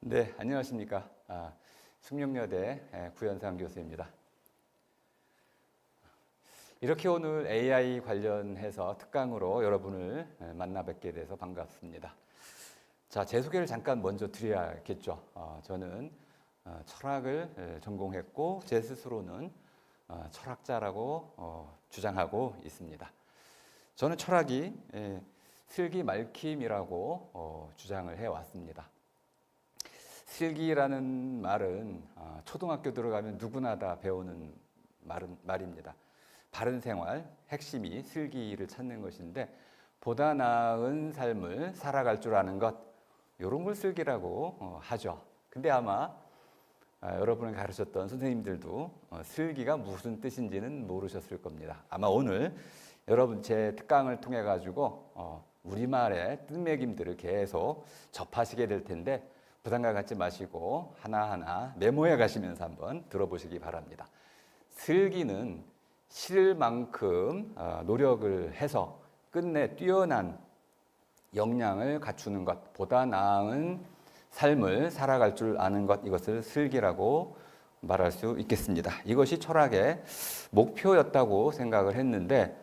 네, 안녕하십니까. 숙명여대 구현상 교수입니다. 이렇게 오늘 AI 관련해서 특강으로 여러분을 만나 뵙게 돼서 반갑습니다. 자, 제 소개를 잠깐 먼저 드려야겠죠. 저는 철학을 전공했고 제 스스로는 철학자라고 주장하고 있습니다. 저는 철학이 슬기말킴이라고 주장을 해왔습니다. 슬기라는 말은 초등학교 들어가면 누구나 다 배우는 말입니다. 바른 생활, 핵심이 슬기를 찾는 것인데 보다 나은 삶을 살아갈 줄 아는 것, 이런 걸 슬기라고 하죠. 근데 아마 여러분을 가르쳤던 선생님들도 슬기가 무슨 뜻인지는 모르셨을 겁니다. 아마 오늘 여러분 제 특강을 통해 가지고 우리말의 뜻매김들을 계속 접하시게 될 텐데 부담감 갖지 마시고 하나하나 메모해 가시면서 한번 들어보시기 바랍니다. 슬기는 실 만큼 노력을 해서 끝내 뛰어난 역량을 갖추는 것, 보다 나은 삶을 살아갈 줄 아는 것, 이것을 슬기라고 말할 수 있겠습니다. 이것이 철학의 목표였다고 생각을 했는데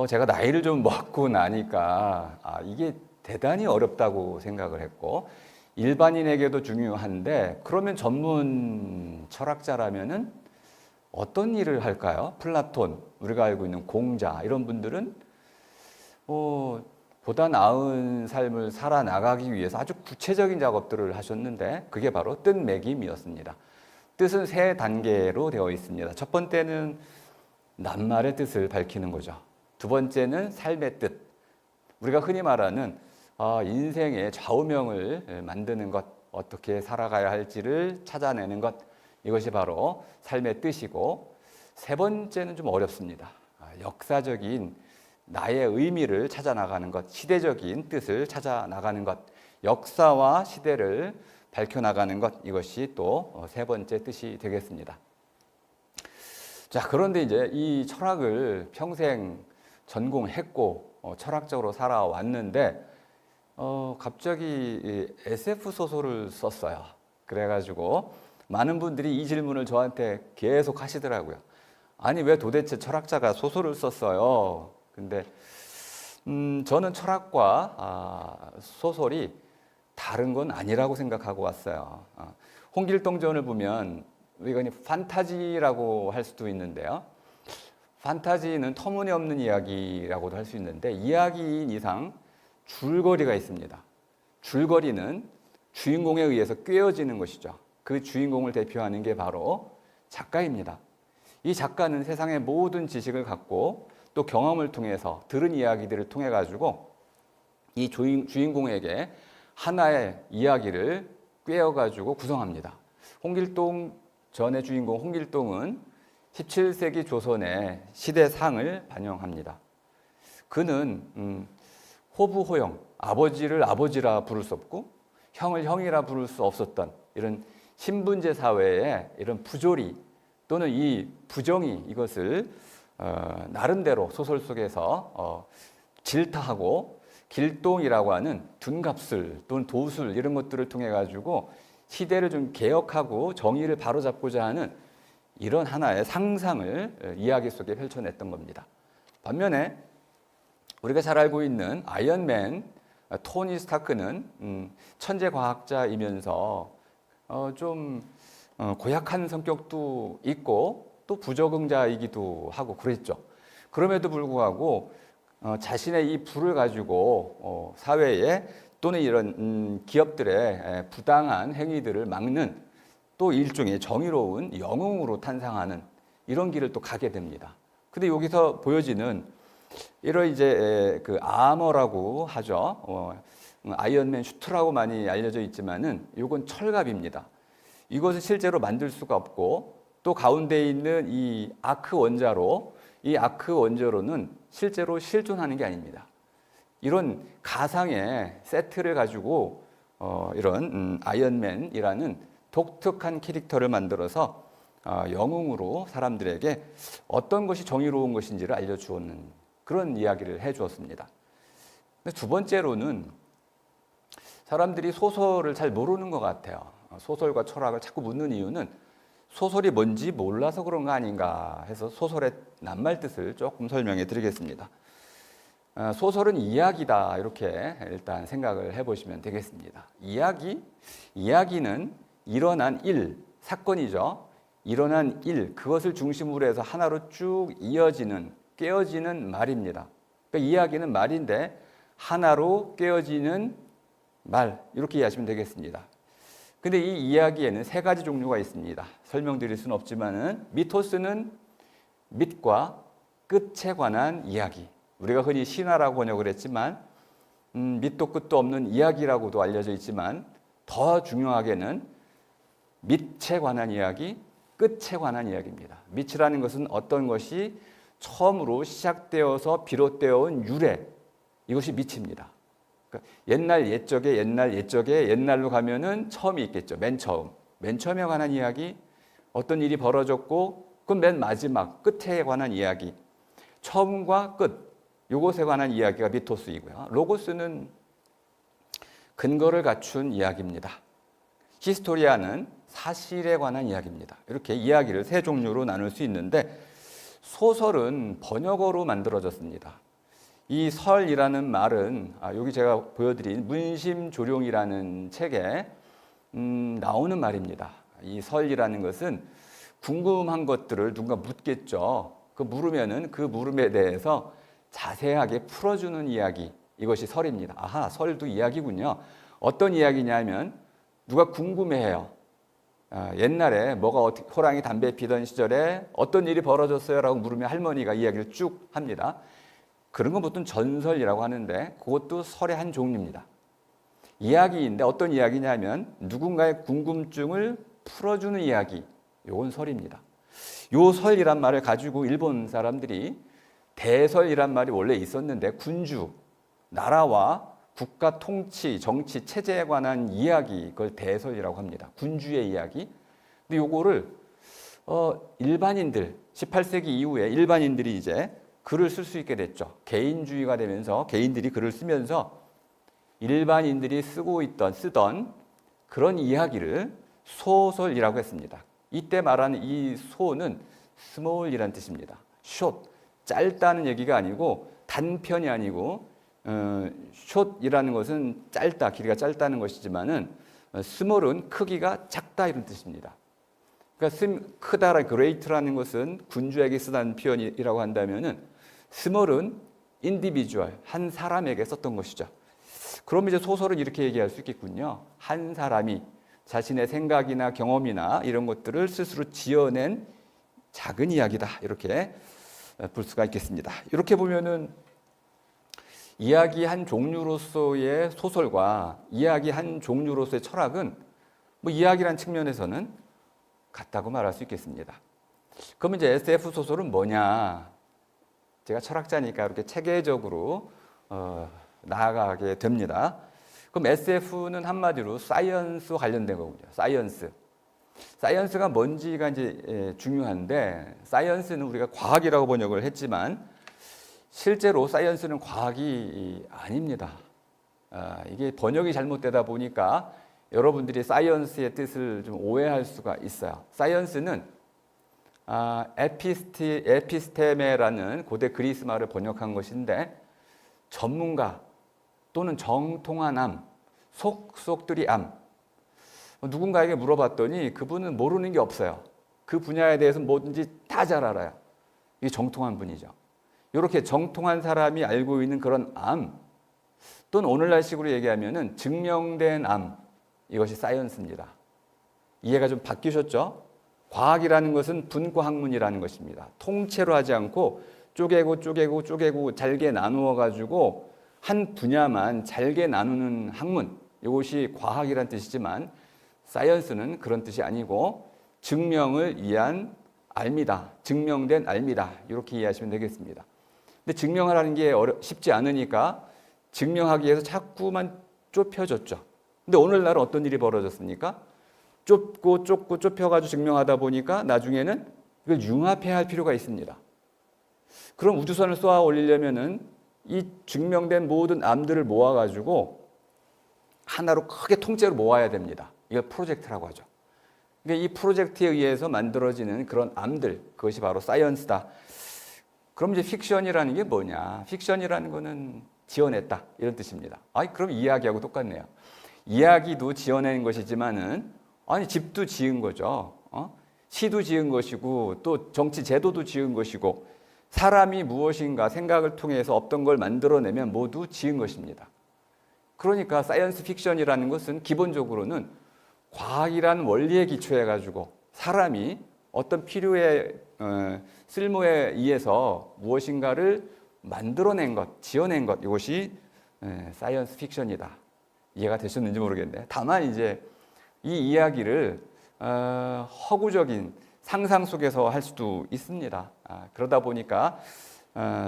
제가 나이를 좀 먹고 나니까 이게 대단히 어렵다고 생각을 했고 일반인에게도 중요한데 그러면 전문 철학자라면은 어떤 일을 할까요? 플라톤, 우리가 알고 있는 공자 이런 분들은 보다 나은 삶을 살아나가기 위해서 아주 구체적인 작업들을 하셨는데 그게 바로 뜻매김이었습니다. 뜻은 세 단계로 되어 있습니다. 첫 번째는 낱말의 뜻을 밝히는 거죠. 두 번째는 삶의 뜻, 우리가 흔히 말하는 인생의 좌우명을 만드는 것, 어떻게 살아가야 할지를 찾아내는 것, 이것이 바로 삶의 뜻이고 세 번째는 좀 어렵습니다. 역사적인 나의 의미를 찾아나가는 것, 시대적인 뜻을 찾아나가는 것, 역사와 시대를 밝혀나가는 것, 이것이 또 세 번째 뜻이 되겠습니다. 자, 그런데 이제 이 철학을 평생 전공했고 철학적으로 살아왔는데 갑자기 SF 소설을 썼어요. 그래가지고 많은 분들이 이 질문을 저한테 계속 하시더라고요. 아니 왜 도대체 철학자가 소설을 썼어요? 근데 저는 철학과 소설이 다른 건 아니라고 생각하고 왔어요. 홍길동전을 보면 이건 판타지라고 할 수도 있는데요. 판타지는 터무니없는 이야기라고도 할 수 있는데 이야기인 이상 줄거리가 있습니다. 줄거리는 주인공에 의해서 꿰어지는 것이죠. 그 주인공을 대표하는 게 바로 작가입니다. 이 작가는 세상의 모든 지식을 갖고 또 경험을 통해서 들은 이야기들을 통해 가지고 이 주인공에게 하나의 이야기를 꿰어 가지고 구성합니다. 홍길동 전의 주인공 홍길동은 17세기 조선의 시대상을 반영합니다. 그는 호부호형, 아버지를 아버지라 부를 수 없고 형을 형이라 부를 수 없었던 이런 신분제 사회의 이런 부조리 또는 이 부정이 이것을 나름대로 소설 속에서 질타하고 길동이라고 하는 둔갑술 또는 도술 이런 것들을 통해 가지고 시대를 좀 개혁하고 정의를 바로잡고자 하는 이런 하나의 상상을 이야기 속에 펼쳐냈던 겁니다. 반면에 우리가 잘 알고 있는 아이언맨 토니 스타크는 천재 과학자이면서 좀 고약한 성격도 있고 또 부적응자이기도 하고 그랬죠. 그럼에도 불구하고 자신의 이 불을 가지고 사회에 또는 이런 기업들의 부당한 행위들을 막는 또 일종의 정의로운 영웅으로 탄생하는 이런 길을 또 가게 됩니다. 근데 여기서 보여지는 이런 이제 그 아머라고 하죠. 아이언맨 슈트라고 많이 알려져 있지만은 이건 철갑입니다. 이것을 실제로 만들 수가 없고 또 가운데 있는 이 아크 원자로 이 아크 원자로는 실제로 실존하는 게 아닙니다. 이런 가상의 세트를 가지고 이런 아이언맨이라는 독특한 캐릭터를 만들어서 영웅으로 사람들에게 어떤 것이 정의로운 것인지를 알려주었는 그런 이야기를 해주었습니다. 두 번째로는 사람들이 소설을 잘 모르는 것 같아요. 소설과 철학을 자꾸 묻는 이유는 소설이 뭔지 몰라서 그런 거 아닌가 해서 소설의 낱말 뜻을 조금 설명해 드리겠습니다. 소설은 이야기다, 이렇게 일단 생각을 해보시면 되겠습니다. 이야기는 일어난 일, 사건이죠. 일어난 일, 그것을 중심으로 해서 하나로 쭉 이어지는, 깨어지는 말입니다. 그러니까 이야기는 말인데 하나로 깨어지는 말, 이렇게 이해하시면 되겠습니다. 근데 이 이야기에는 세 가지 종류가 있습니다. 설명드릴 수는 없지만은, 미토스는 밑과 끝에 관한 이야기, 우리가 흔히 신화라고 번역을 했지만 밑도 끝도 없는 이야기라고도 알려져 있지만, 더 중요하게는 밑에 관한 이야기, 끝에 관한 이야기입니다. 밑이라는 것은 어떤 것이 처음으로 시작되어서 비롯되어 온 유래, 이것이 밑입니다. 그러니까 옛날 옛적에 옛날로 가면은 처음이 있겠죠. 맨 처음에 관한 이야기, 어떤 일이 벌어졌고 그 맨 마지막 끝에 관한 이야기, 처음과 끝, 요것에 관한 이야기가 미토스이고요. 로고스는 근거를 갖춘 이야기입니다. 히스토리아는 사실에 관한 이야기입니다. 이렇게 이야기를 세 종류로 나눌 수 있는데, 소설은 번역어로 만들어졌습니다. 이 설이라는 말은 여기 제가 보여드린 문심조룡이라는 책에 나오는 말입니다. 이 설이라는 것은 궁금한 것들을 누군가 묻겠죠. 그 물으면은 그 물음에 대해서 자세하게 풀어주는 이야기, 이것이 설입니다. 아하, 설도 이야기군요. 어떤 이야기냐면, 누가 궁금해해요. 옛날에 호랑이 담배 피던 시절에 어떤 일이 벌어졌어요? 라고 물으면 할머니가 이야기를 쭉 합니다. 그런 건 보통 전설이라고 하는데, 그것도 설의 한 종류입니다. 이야기인데 어떤 이야기냐면 누군가의 궁금증을 풀어주는 이야기, 이건 설입니다. 요 설이란 말을 가지고 일본 사람들이 대설이란 말이 원래 있었는데, 군주, 나라와 국가 통치, 정치, 체제에 관한 이야기, 그걸 대설이라고 합니다. 군주의 이야기. 근데 요거를 일반인들, 18세기 이후에 일반인들이 이제 글을 쓸 수 있게 됐죠. 개인주의가 되면서 개인들이 글을 쓰면서 일반인들이 쓰던 그런 이야기를 소설이라고 했습니다. 이때 말하는 이 소는 스몰이라는 뜻입니다. 숏, 짧다는 얘기가 아니고, 단편이 아니고, 숏이라는 것은 짧다, 길이가 짧다는 것이지만은 스몰은 크기가 작다, 이런 뜻입니다. 그러니까 크다라, 그레이트라는 것은 군주에게 쓰던 표현이라고 한다면은, 스몰은 인디비주얼, 한 사람에게 썼던 것이죠. 그럼 이제 소설은 이렇게 얘기할 수 있겠군요. 한 사람이 자신의 생각이나 경험이나 이런 것들을 스스로 지어낸 작은 이야기다, 이렇게 볼 수가 있겠습니다. 이렇게 보면은 이야기 한 종류로서의 소설과 이야기 한 종류로서의 철학은 이야기란 측면에서는 같다고 말할 수 있겠습니다. 그럼 이제 SF 소설은 뭐냐? 제가 철학자니까 이렇게 체계적으로 나아가게 됩니다. 그럼 SF는 한마디로 사이언스와 관련된 거군요. 사이언스가 뭔지가 이제 중요한데, 사이언스는 우리가 과학이라고 번역을 했지만 실제로 사이언스는 과학이 아닙니다. 이게 번역이 잘못되다 보니까 여러분들이 사이언스의 뜻을 좀 오해할 수가 있어요. 사이언스는 에피스테메라는 고대 그리스 말을 번역한 것인데, 전문가 또는 정통한 암, 속속들이 암. 누군가에게 물어봤더니 그분은 모르는 게 없어요. 그 분야에 대해서 뭐든지 다 잘 알아요. 이게 정통한 분이죠. 이렇게 정통한 사람이 알고 있는 그런 암, 또는 오늘날식으로 얘기하면은 증명된 암, 이것이 사이언스입니다. 이해가 좀 바뀌셨죠? 과학이라는 것은 분과학문이라는 것입니다. 통째로 하지 않고 쪼개고 잘게 나누어 가지고 한 분야만 잘게 나누는 학문, 이것이 과학이란 뜻이지만, 사이언스는 그런 뜻이 아니고 증명을 위한 알미다, 증명된 알미다, 이렇게 이해하시면 되겠습니다. 근데 증명하라는 게 쉽지 않으니까 증명하기 위해서 자꾸만 좁혀졌죠. 근데 오늘날은 어떤 일이 벌어졌습니까? 좁고 좁혀가지고 증명하다 보니까 나중에는 이걸 융합해야 할 필요가 있습니다. 그럼 우주선을 쏘아 올리려면은 이 증명된 모든 암들을 모아가지고 하나로 크게 통째로 모아야 됩니다. 이걸 프로젝트라고 하죠. 그러니까 이 프로젝트에 의해서 만들어지는 그런 암들, 그것이 바로 사이언스다. 그럼 이제 픽션이라는 게 뭐냐? 픽션이라는 거는 지어냈다 이런 뜻입니다. 그럼 이야기하고 똑같네요. 이야기도 지어낸 것이지만은 집도 지은 거죠. 시도 지은 것이고 또 정치 제도도 지은 것이고 사람이 무엇인가 생각을 통해서 없던 걸 만들어내면 모두 지은 것입니다. 그러니까 사이언스 픽션이라는 것은 기본적으로는 과학이라는 원리에 기초해 가지고 사람이 어떤 필요에 쓸모에 의해서 무엇인가를 만들어낸 것, 지어낸 것, 이것이 사이언스 픽션이다. 이해가 되셨는지 모르겠네요. 다만 이제 이 이야기를 허구적인 상상 속에서 할 수도 있습니다. 그러다 보니까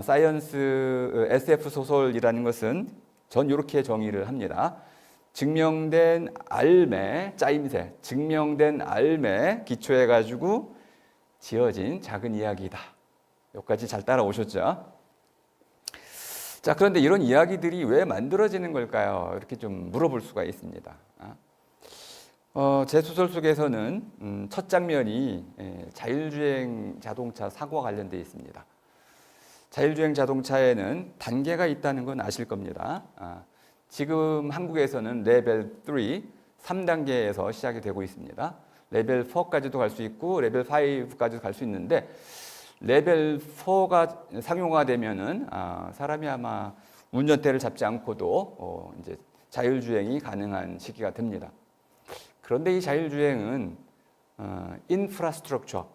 사이언스 SF 소설이라는 것은 전 이렇게 정의를 합니다. 증명된 알매, 짜임새, 증명된 알매 기초해 가지고 지어진 작은 이야기다. 여기까지 잘 따라오셨죠? 자, 그런데 이런 이야기들이 왜 만들어지는 걸까요? 이렇게 좀 물어볼 수가 있습니다. 제 소설 속에서는 첫 장면이 자율주행 자동차 사고와 관련되어 있습니다. 자율주행 자동차에는 단계가 있다는 건 아실 겁니다. 지금 한국에서는 레벨 3, 3단계에서 시작이 되고 있습니다. 레벨 4까지도 갈 수 있고 레벨 5까지도 갈 수 있는데 레벨 4가 상용화 되면은 사람이 아마 운전대를 잡지 않고도 이제 자율주행이 가능한 시기가 됩니다. 그런데 이 자율주행은 인프라스트럭처,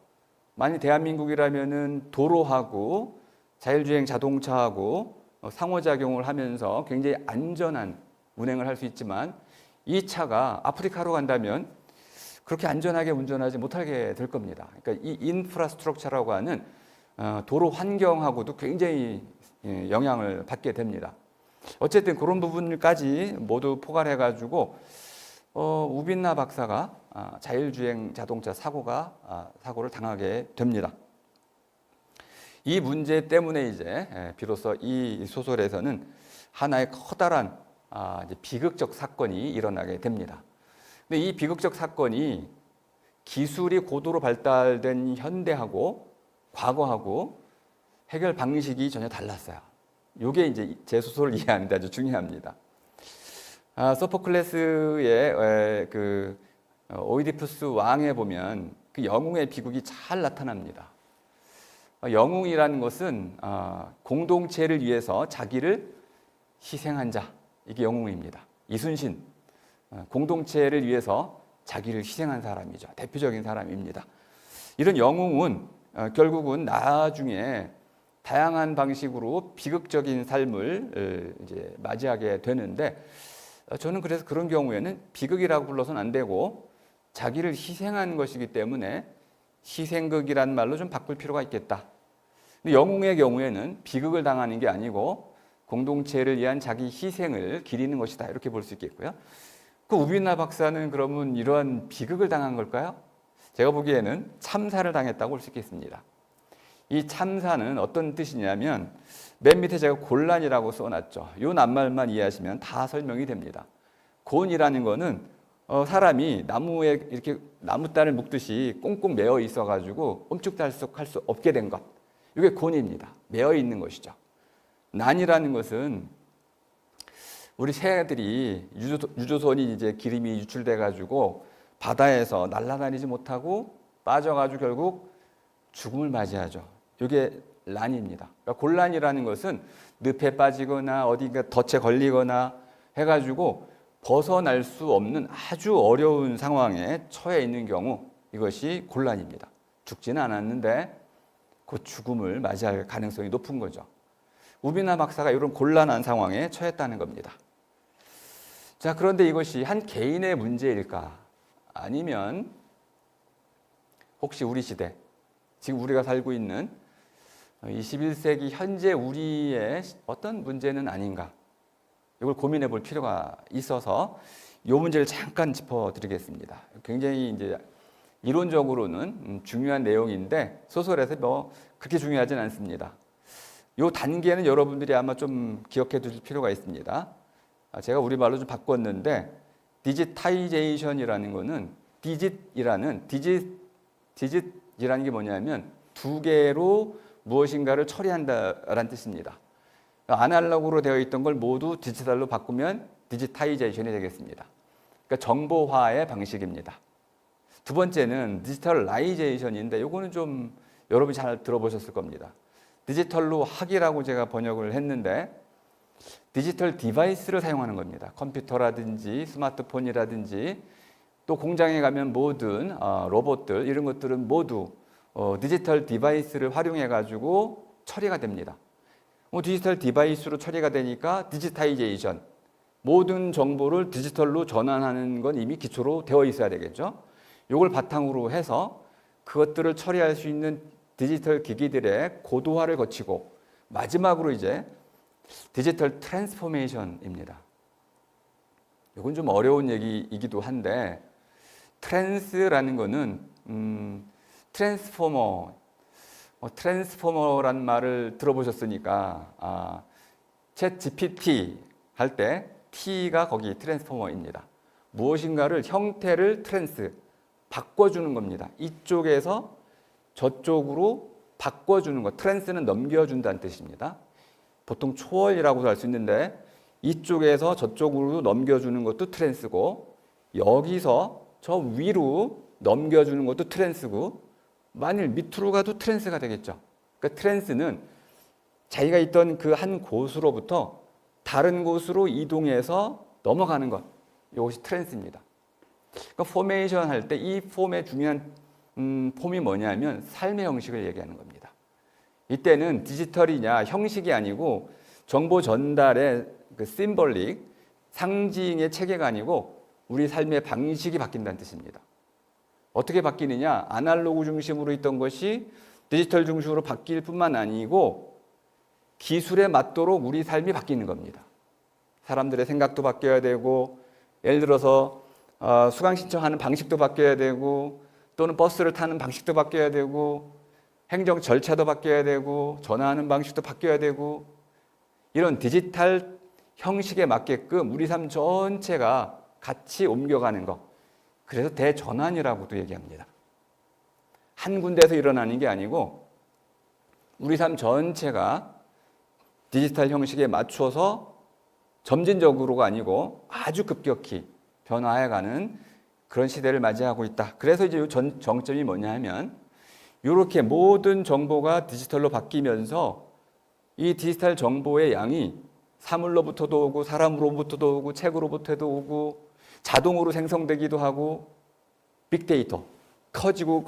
만약 대한민국이라면은 도로하고 자율주행 자동차하고 상호작용을 하면서 굉장히 안전한 운행을 할 수 있지만 이 차가 아프리카로 간다면 그렇게 안전하게 운전하지 못하게 될 겁니다. 그러니까 이 인프라스트럭처라고 하는 도로 환경하고도 굉장히 영향을 받게 됩니다. 어쨌든 그런 부분까지 모두 포괄해 가지고 우빈나 박사가 자율주행 자동차 사고를 당하게 됩니다. 이 문제 때문에 이제 비로소 이 소설에서는 하나의 커다란 비극적 사건이 일어나게 됩니다. 근데 이 비극적 사건이 기술이 고도로 발달된 현대하고 과거하고 해결 방식이 전혀 달랐어요. 이게 이제 제 소설을 이해하는 데 아주 중요합니다. 소포클레스의 그 오이디푸스 왕에 보면 그 영웅의 비극이 잘 나타납니다. 영웅이라는 것은 공동체를 위해서 자기를 희생한 자, 이게 영웅입니다. 이순신, 공동체를 위해서 자기를 희생한 사람이죠. 대표적인 사람입니다. 이런 영웅은 결국은 나중에 다양한 방식으로 비극적인 삶을 이제 맞이하게 되는데 저는 그래서 그런 경우에는 비극이라고 불러서는 안 되고 자기를 희생한 것이기 때문에 희생극이라는 말로 좀 바꿀 필요가 있겠다. 근데 영웅의 경우에는 비극을 당하는 게 아니고 공동체를 위한 자기 희생을 기리는 것이다. 이렇게 볼 수 있겠고요. 그 우빈나 박사는 그러면 이러한 비극을 당한 걸까요? 제가 보기에는 참사를 당했다고 볼 수 있겠습니다. 이 참사는 어떤 뜻이냐면 맨 밑에 제가 곤란이라고 써놨죠. 이 낱말만 이해하시면 다 설명이 됩니다. 곤이라는 거는 사람이 나무에 이렇게 나무단을 묶듯이 꽁꽁 매어 있어가지고 옴쭉달싹할 수 없게 된 것. 이게 곤입니다. 매어 있는 것이죠. 난이라는 것은 우리 새들이 유조선이 이제 기름이 유출돼가지고 바다에서 날아다니지 못하고 빠져가지고 결국 죽음을 맞이하죠. 이게 난입니다. 그러니까 곤란이라는 것은 늪에 빠지거나 어딘가 덫에 걸리거나 해가지고 벗어날 수 없는 아주 어려운 상황에 처해 있는 경우 이것이 곤란입니다. 죽지는 않았는데 곧 죽음을 맞이할 가능성이 높은 거죠. 우빈나 박사가 이런 곤란한 상황에 처했다는 겁니다. 자, 그런데 이것이 한 개인의 문제일까? 아니면 혹시 우리 시대, 지금 우리가 살고 있는 21세기 현재 우리의 어떤 문제는 아닌가? 이걸 고민해 볼 필요가 있어서 이 문제를 잠깐 짚어드리겠습니다. 굉장히 이제 이론적으로는 중요한 내용인데 소설에서 뭐 그렇게 중요하진 않습니다. 이 단계는 여러분들이 아마 좀 기억해 두실 필요가 있습니다. 제가 우리말로 좀 바꿨는데 디지타이제이션이라는 거는 디짓이라는 게 뭐냐면 두 개로 무엇인가를 처리한다라는 뜻입니다. 아날로그로 되어 있던 걸 모두 디지털로 바꾸면 디지타이제이션이 되겠습니다. 그러니까 정보화의 방식입니다. 두 번째는 디지털라이제이션인데 이거는 좀 여러분이 잘 들어보셨을 겁니다. 디지털로 하기라고 제가 번역을 했는데 디지털 디바이스를 사용하는 겁니다. 컴퓨터라든지 스마트폰이라든지 또 공장에 가면 모든 로봇들 이런 것들은 모두 디지털 디바이스를 활용해 가지고 처리가 됩니다. 디지털 디바이스로 처리가 되니까 디지타이제이션, 모든 정보를 디지털로 전환하는 건 이미 기초로 되어 있어야 되겠죠. 이걸 바탕으로 해서 그것들을 처리할 수 있는 디지털 기기들의 고도화를 거치고 마지막으로 이제 디지털 트랜스포메이션입니다. 이건 좀 어려운 얘기이기도 한데 트랜스라는 거는 트랜스포머라는 말을 들어보셨으니까 챗 GPT 할 때 T가 거기 트랜스포머입니다. 무엇인가를 형태를 바꿔주는 겁니다. 이쪽에서 저쪽으로 바꿔주는 것. 트랜스는 넘겨준다는 뜻입니다. 보통 초월이라고도 할 수 있는데 이쪽에서 저쪽으로 넘겨주는 것도 트랜스고 여기서 저 위로 넘겨주는 것도 트랜스고 만일 밑으로 가도 트랜스가 되겠죠. 그러니까 트랜스는 자기가 있던 그 한 곳으로부터 다른 곳으로 이동해서 넘어가는 것. 이것이 트랜스입니다. 그러니까 포메이션 할 때 이 폼의 중요한 폼이 뭐냐면 삶의 형식을 얘기하는 겁니다. 이때는 디지털이냐 형식이 아니고 정보 전달의 그 심볼릭 상징의 체계가 아니고 우리 삶의 방식이 바뀐다는 뜻입니다. 어떻게 바뀌느냐? 아날로그 중심으로 있던 것이 디지털 중심으로 바뀔 뿐만 아니고 기술에 맞도록 우리 삶이 바뀌는 겁니다. 사람들의 생각도 바뀌어야 되고 예를 들어서 수강 신청하는 방식도 바뀌어야 되고 또는 버스를 타는 방식도 바뀌어야 되고 행정 절차도 바뀌어야 되고 전화하는 방식도 바뀌어야 되고 이런 디지털 형식에 맞게끔 우리 삶 전체가 같이 옮겨가는 것. 그래서 대전환이라고도 얘기합니다. 한 군데에서 일어나는 게 아니고 우리 삶 전체가 디지털 형식에 맞춰서 점진적으로가 아니고 아주 급격히 변화해가는 그런 시대를 맞이하고 있다. 그래서 이제 이 정점이 뭐냐 하면 이렇게 모든 정보가 디지털로 바뀌면서 이 디지털 정보의 양이 사물로부터도 오고 사람으로부터도 오고 책으로부터도 오고 자동으로 생성되기도 하고 빅데이터 커지고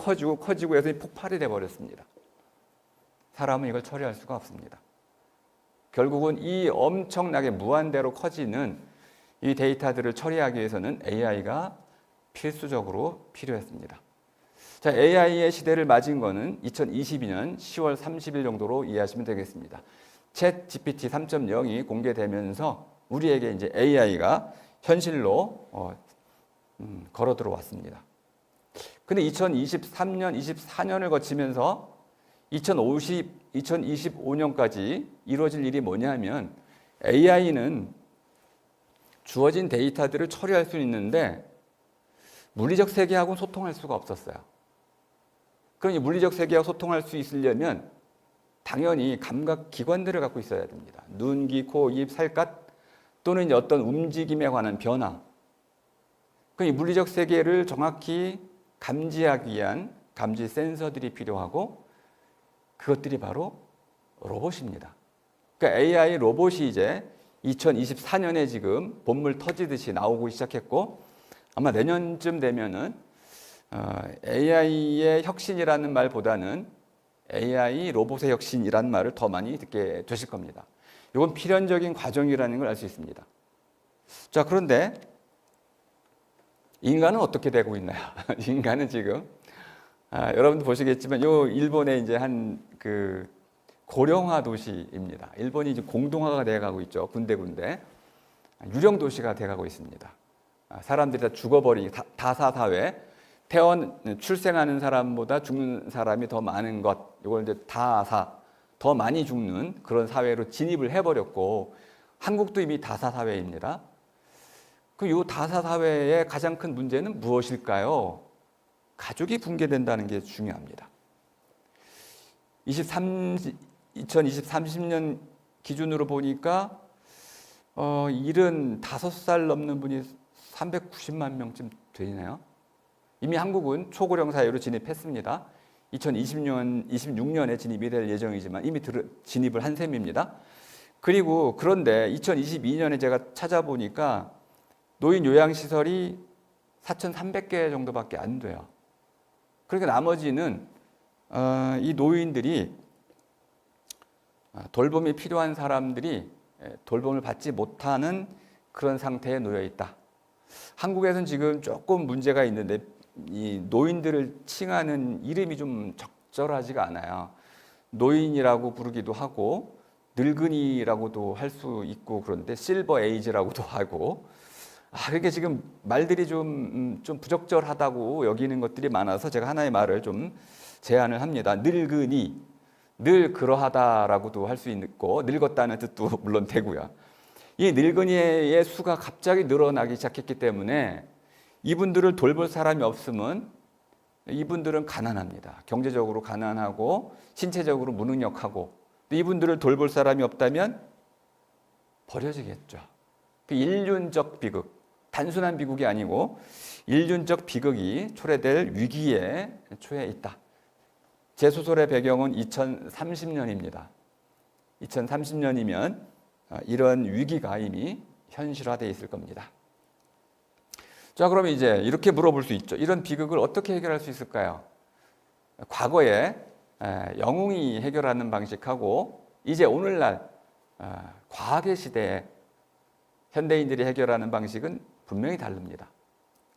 해서 폭발이 돼버렸습니다. 사람은 이걸 처리할 수가 없습니다. 결국은 이 엄청나게 무한대로 커지는 이 데이터들을 처리하기 위해서는 AI가 필수적으로 필요했습니다. 자, AI의 시대를 맞은 거는 2022년 10월 30일 정도로 이해하시면 되겠습니다. 챗 GPT 3.0이 공개되면서 우리에게 이제 AI가 현실로 걸어 들어왔습니다. 근데 2023년, 24년을 거치면서 2025년까지 이루어질 일이 뭐냐면 AI는 주어진 데이터들을 처리할 수 있는데 물리적 세계하고는 소통할 수가 없었어요. 그러니 물리적 세계하고 소통할 수 있으려면 당연히 감각 기관들을 갖고 있어야 됩니다. 눈, 귀, 코, 입, 살갗 또는 이제 어떤 움직임에 관한 변화. 그러니 물리적 세계를 정확히 감지하기 위한 감지 센서들이 필요하고 그것들이 바로 로봇입니다. 그러니까 AI 로봇이 이제 2024년에 지금 본물 터지듯이 나오고 시작했고 아마 내년쯤 되면은 AI의 혁신이라는 말보다는 AI 로봇의 혁신이라는 말을 더 많이 듣게 되실 겁니다. 이건 필연적인 과정이라는 걸 알 수 있습니다. 자, 그런데 인간은 어떻게 되고 있나요? 인간은 지금 여러분도 보시겠지만 요 일본의 이제 한 그 고령화 도시입니다. 일본이 이제 공동화가 돼가고 있죠. 군데군데 유령 도시가 돼가고 있습니다. 사람들이 다 죽어버리니 다사 사회, 출생하는 사람보다 죽는 사람이 더 많은 것, 이걸 이제 다사, 더 많이 죽는 그런 사회로 진입을 해버렸고 한국도 이미 다사 사회입니다. 그럼 이 다사 사회의 가장 큰 문제는 무엇일까요? 가족이 붕괴된다는 게 중요합니다. 2030년 기준으로 보니까 75살 넘는 분이 390만 명쯤 되네요. 이미 한국은 초고령 사회로 진입했습니다. 2026년에 진입이 될 예정이지만 이미 진입을 한 셈입니다. 그리고 그런데 2022년에 제가 찾아보니까 노인 요양시설이 4,300개 정도밖에 안 돼요. 그러니까 나머지는 이 노인들이 돌봄이 필요한 사람들이 돌봄을 받지 못하는 그런 상태에 놓여 있다. 한국에서는 지금 조금 문제가 있는데 이 노인들을 칭하는 이름이 좀 적절하지가 않아요. 노인이라고 부르기도 하고 늙은이라고도 할 수 있고 그런데 실버 에이지라고도 하고 그러니까 지금 말들이 좀 부적절하다고 여기는 것들이 많아서 제가 하나의 말을 좀 제안을 합니다. 늙은이, 늘 그러하다라고도 할 수 있고 늙었다는 뜻도 물론 되고요. 이 늙은이의 수가 갑자기 늘어나기 시작했기 때문에 이분들을 돌볼 사람이 없으면 이분들은 가난합니다. 경제적으로 가난하고 신체적으로 무능력하고 이분들을 돌볼 사람이 없다면 버려지겠죠. 그 일륜적 비극, 단순한 비극이 아니고 일륜적 비극이 초래될 위기에 처해 있다. 제 소설의 배경은 2030년입니다. 2030년이면 이런 위기가 이미 현실화되어 있을 겁니다. 자, 그럼 이제 이렇게 물어볼 수 있죠. 이런 비극을 어떻게 해결할 수 있을까요? 과거에 영웅이 해결하는 방식하고 이제 오늘날 과학의 시대에 현대인들이 해결하는 방식은 분명히 다릅니다.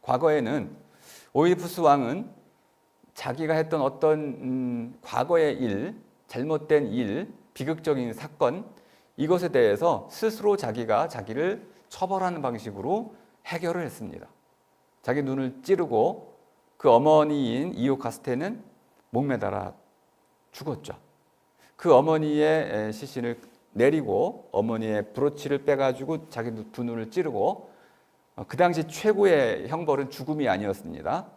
과거에는 오이디푸스 왕은 자기가 했던 어떤 과거의 일, 잘못된 일, 비극적인 사건 이것에 대해서 스스로 자기를 처벌하는 방식으로 해결을 했습니다. 자기 눈을 찌르고 그 어머니인 이오카스테는 목매달아 죽었죠. 그 어머니의 시신을 내리고 어머니의 브로치를 빼가지고 자기 두 눈을 찌르고 그 당시 최고의 형벌은 죽음이 아니었습니다.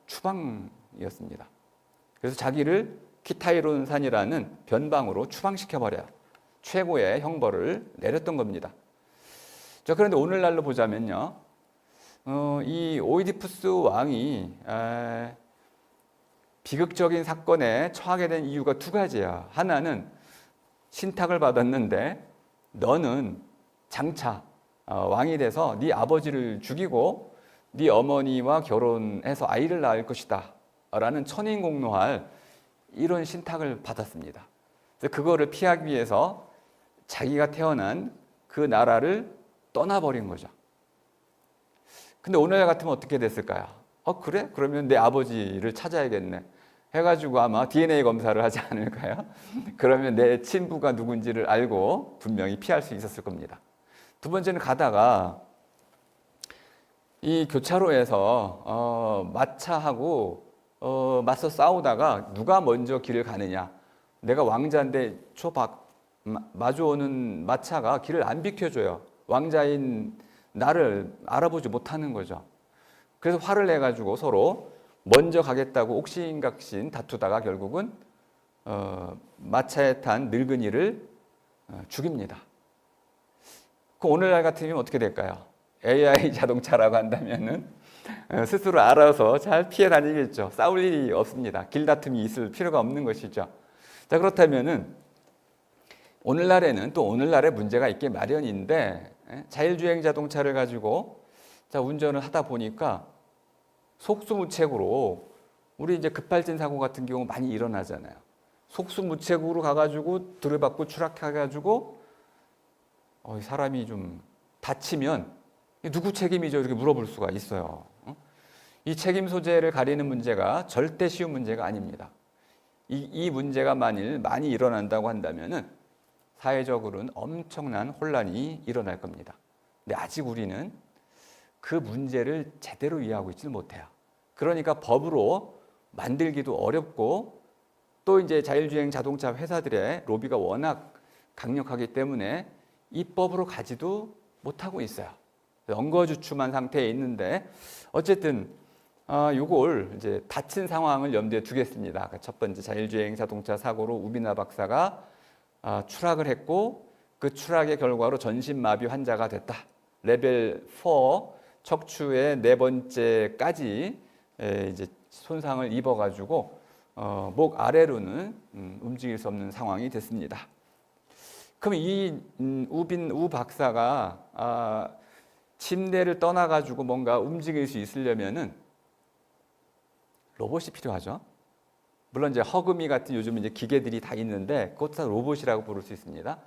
추방이었습니다. 그래서 자기를 키타이론 산이라는 변방으로 추방시켜버려요. 최고의 형벌을 내렸던 겁니다. 자, 그런데 오늘날로 보자면요. 이 오이디푸스 왕이 비극적인 사건에 처하게 된 이유가 두 가지야. 하나는 신탁을 받았는데 너는 장차 왕이 돼서 네 아버지를 죽이고 네 어머니와 결혼해서 아이를 낳을 것이다 라는 천인공노할 이런 신탁을 받았습니다. 그래서 그거를 피하기 위해서 자기가 태어난 그 나라를 떠나버린 거죠. 근데 오늘 같으면 어떻게 됐을까요? 그래? 그러면 내 아버지를 찾아야겠네 해가지고 아마 DNA 검사를 하지 않을까요? 그러면 내 친부가 누군지를 알고 분명히 피할 수 있었을 겁니다. 두 번째는 가다가 이 교차로에서 마차하고 맞서 싸우다가 누가 먼저 길을 가느냐. 내가 왕자인데 마주오는 마차가 길을 안 비켜줘요. 왕자인 나를 알아보지 못하는 거죠. 그래서 화를 내가지고 서로 먼저 가겠다고 옥신각신 다투다가 결국은 마차에 탄 늙은이를 죽입니다. 그 오늘날 같으면 어떻게 될까요? AI 자동차라고 한다면은 스스로 알아서 잘 피해 다니겠죠. 싸울 일이 없습니다. 길 다툼이 있을 필요가 없는 것이죠. 자, 그렇다면은 오늘날에는 또 오늘날의 문제가 있게 마련인데 자율주행 자동차를 가지고 운전을 하다 보니까 속수무책으로 우리 이제 급발진 사고 같은 경우 많이 일어나잖아요. 속수무책으로 가가지고 들이받고 추락해가지고 사람이 좀 다치면 누구 책임이죠? 이렇게 물어볼 수가 있어요. 이 책임 소재를 가리는 문제가 절대 쉬운 문제가 아닙니다. 이 문제가 만일 많이 일어난다고 한다면은 사회적으로는 엄청난 혼란이 일어날 겁니다. 근데 아직 우리는 그 문제를 제대로 이해하고 있지는 못해요. 그러니까 법으로 만들기도 어렵고 또 이제 자율주행 자동차 회사들의 로비가 워낙 강력하기 때문에 입법으로 가지도 못하고 있어요. 엉거주춤한 상태에 있는데 어쨌든 요걸 이제 다친 상황을 염두에 두겠습니다. 첫 번째 자율주행 자동차 사고로 우비나 박사가 추락을 했고 그 추락의 결과로 전신마비 환자가 됐다. 레벨 4 척추의 네 번째까지 이제 손상을 입어가지고 목 아래로는 움직일 수 없는 상황이 됐습니다. 그럼 이 우 박사가 침대를 떠나가지고 뭔가 움직일 수 있으려면은 로봇이 필요하죠. 물론 이제 허그미 같은 요즘 이제 기계들이 다 있는데 그것도 다 로봇이라고 부를 수 있습니다.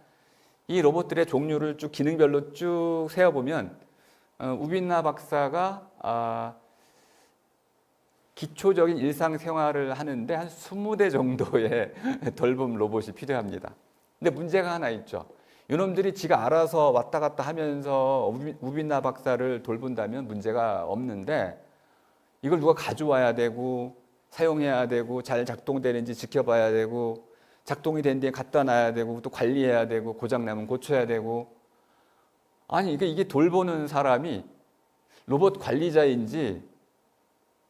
이 로봇들의 종류를 쭉 기능별로 쭉 세어보면 우빈나 박사가 기초적인 일상생활을 하는데 한 20대 정도의 돌봄 로봇이 필요합니다. 근데 문제가 하나 있죠. 이놈들이 지가 알아서 왔다 갔다 하면서 우빈나 박사를 돌본다면 문제가 없는데 이걸 누가 가져와야 되고 사용해야 되고 잘 작동되는지 지켜봐야 되고 작동이 된 뒤에 갖다 놔야 되고 또 관리해야 되고 고장나면 고쳐야 되고 아니 이게 돌보는 사람이 로봇 관리자인지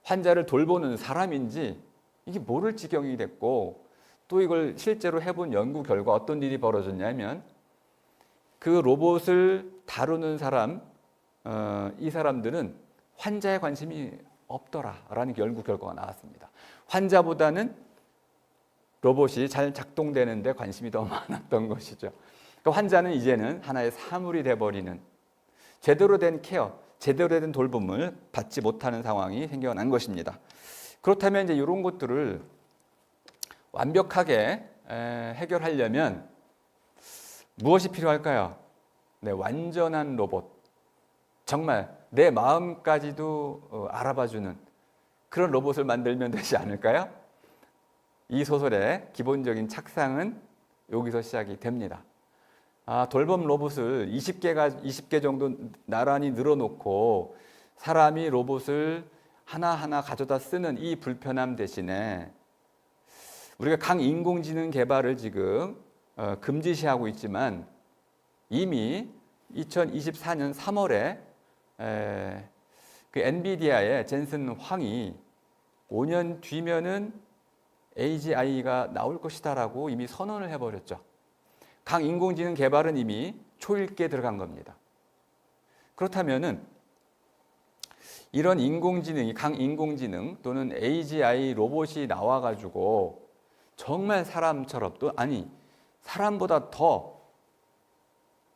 환자를 돌보는 사람인지 이게 모를 지경이 됐고 또 이걸 실제로 해본 연구 결과 어떤 일이 벌어졌냐면 그 로봇을 다루는 사람 이 사람들은 환자에 관심이 없더라라는 연구 결과가 나왔습니다. 환자보다는 로봇이 잘 작동되는데 관심이 더 많았던 것이죠. 그러니까 환자는 이제는 하나의 사물이 돼버리는 제대로 된 케어, 제대로 된 돌봄을 받지 못하는 상황이 생겨난 것입니다. 그렇다면 이제 이런 것들을 완벽하게 해결하려면 무엇이 필요할까요? 네, 완전한 로봇. 정말 내 마음까지도 알아봐주는 그런 로봇을 만들면 되지 않을까요? 이 소설의 기본적인 착상은 여기서 시작이 됩니다. 돌봄 로봇을 20개 정도 나란히 늘어놓고 사람이 로봇을 하나하나 가져다 쓰는 이 불편함 대신에 우리가 강인공지능 개발을 지금 금지시하고 있지만 이미 2024년 3월에 그 엔비디아의 젠슨 황이 5년 뒤면은 AGI가 나올 것이다라고 이미 선언을 해버렸죠. 강인공지능 개발은 이미 초읽기에 들어간 겁니다. 그렇다면은 이런 인공지능이 강인공지능 또는 AGI 로봇이 나와가지고 정말 사람처럼 또 아니 사람보다 더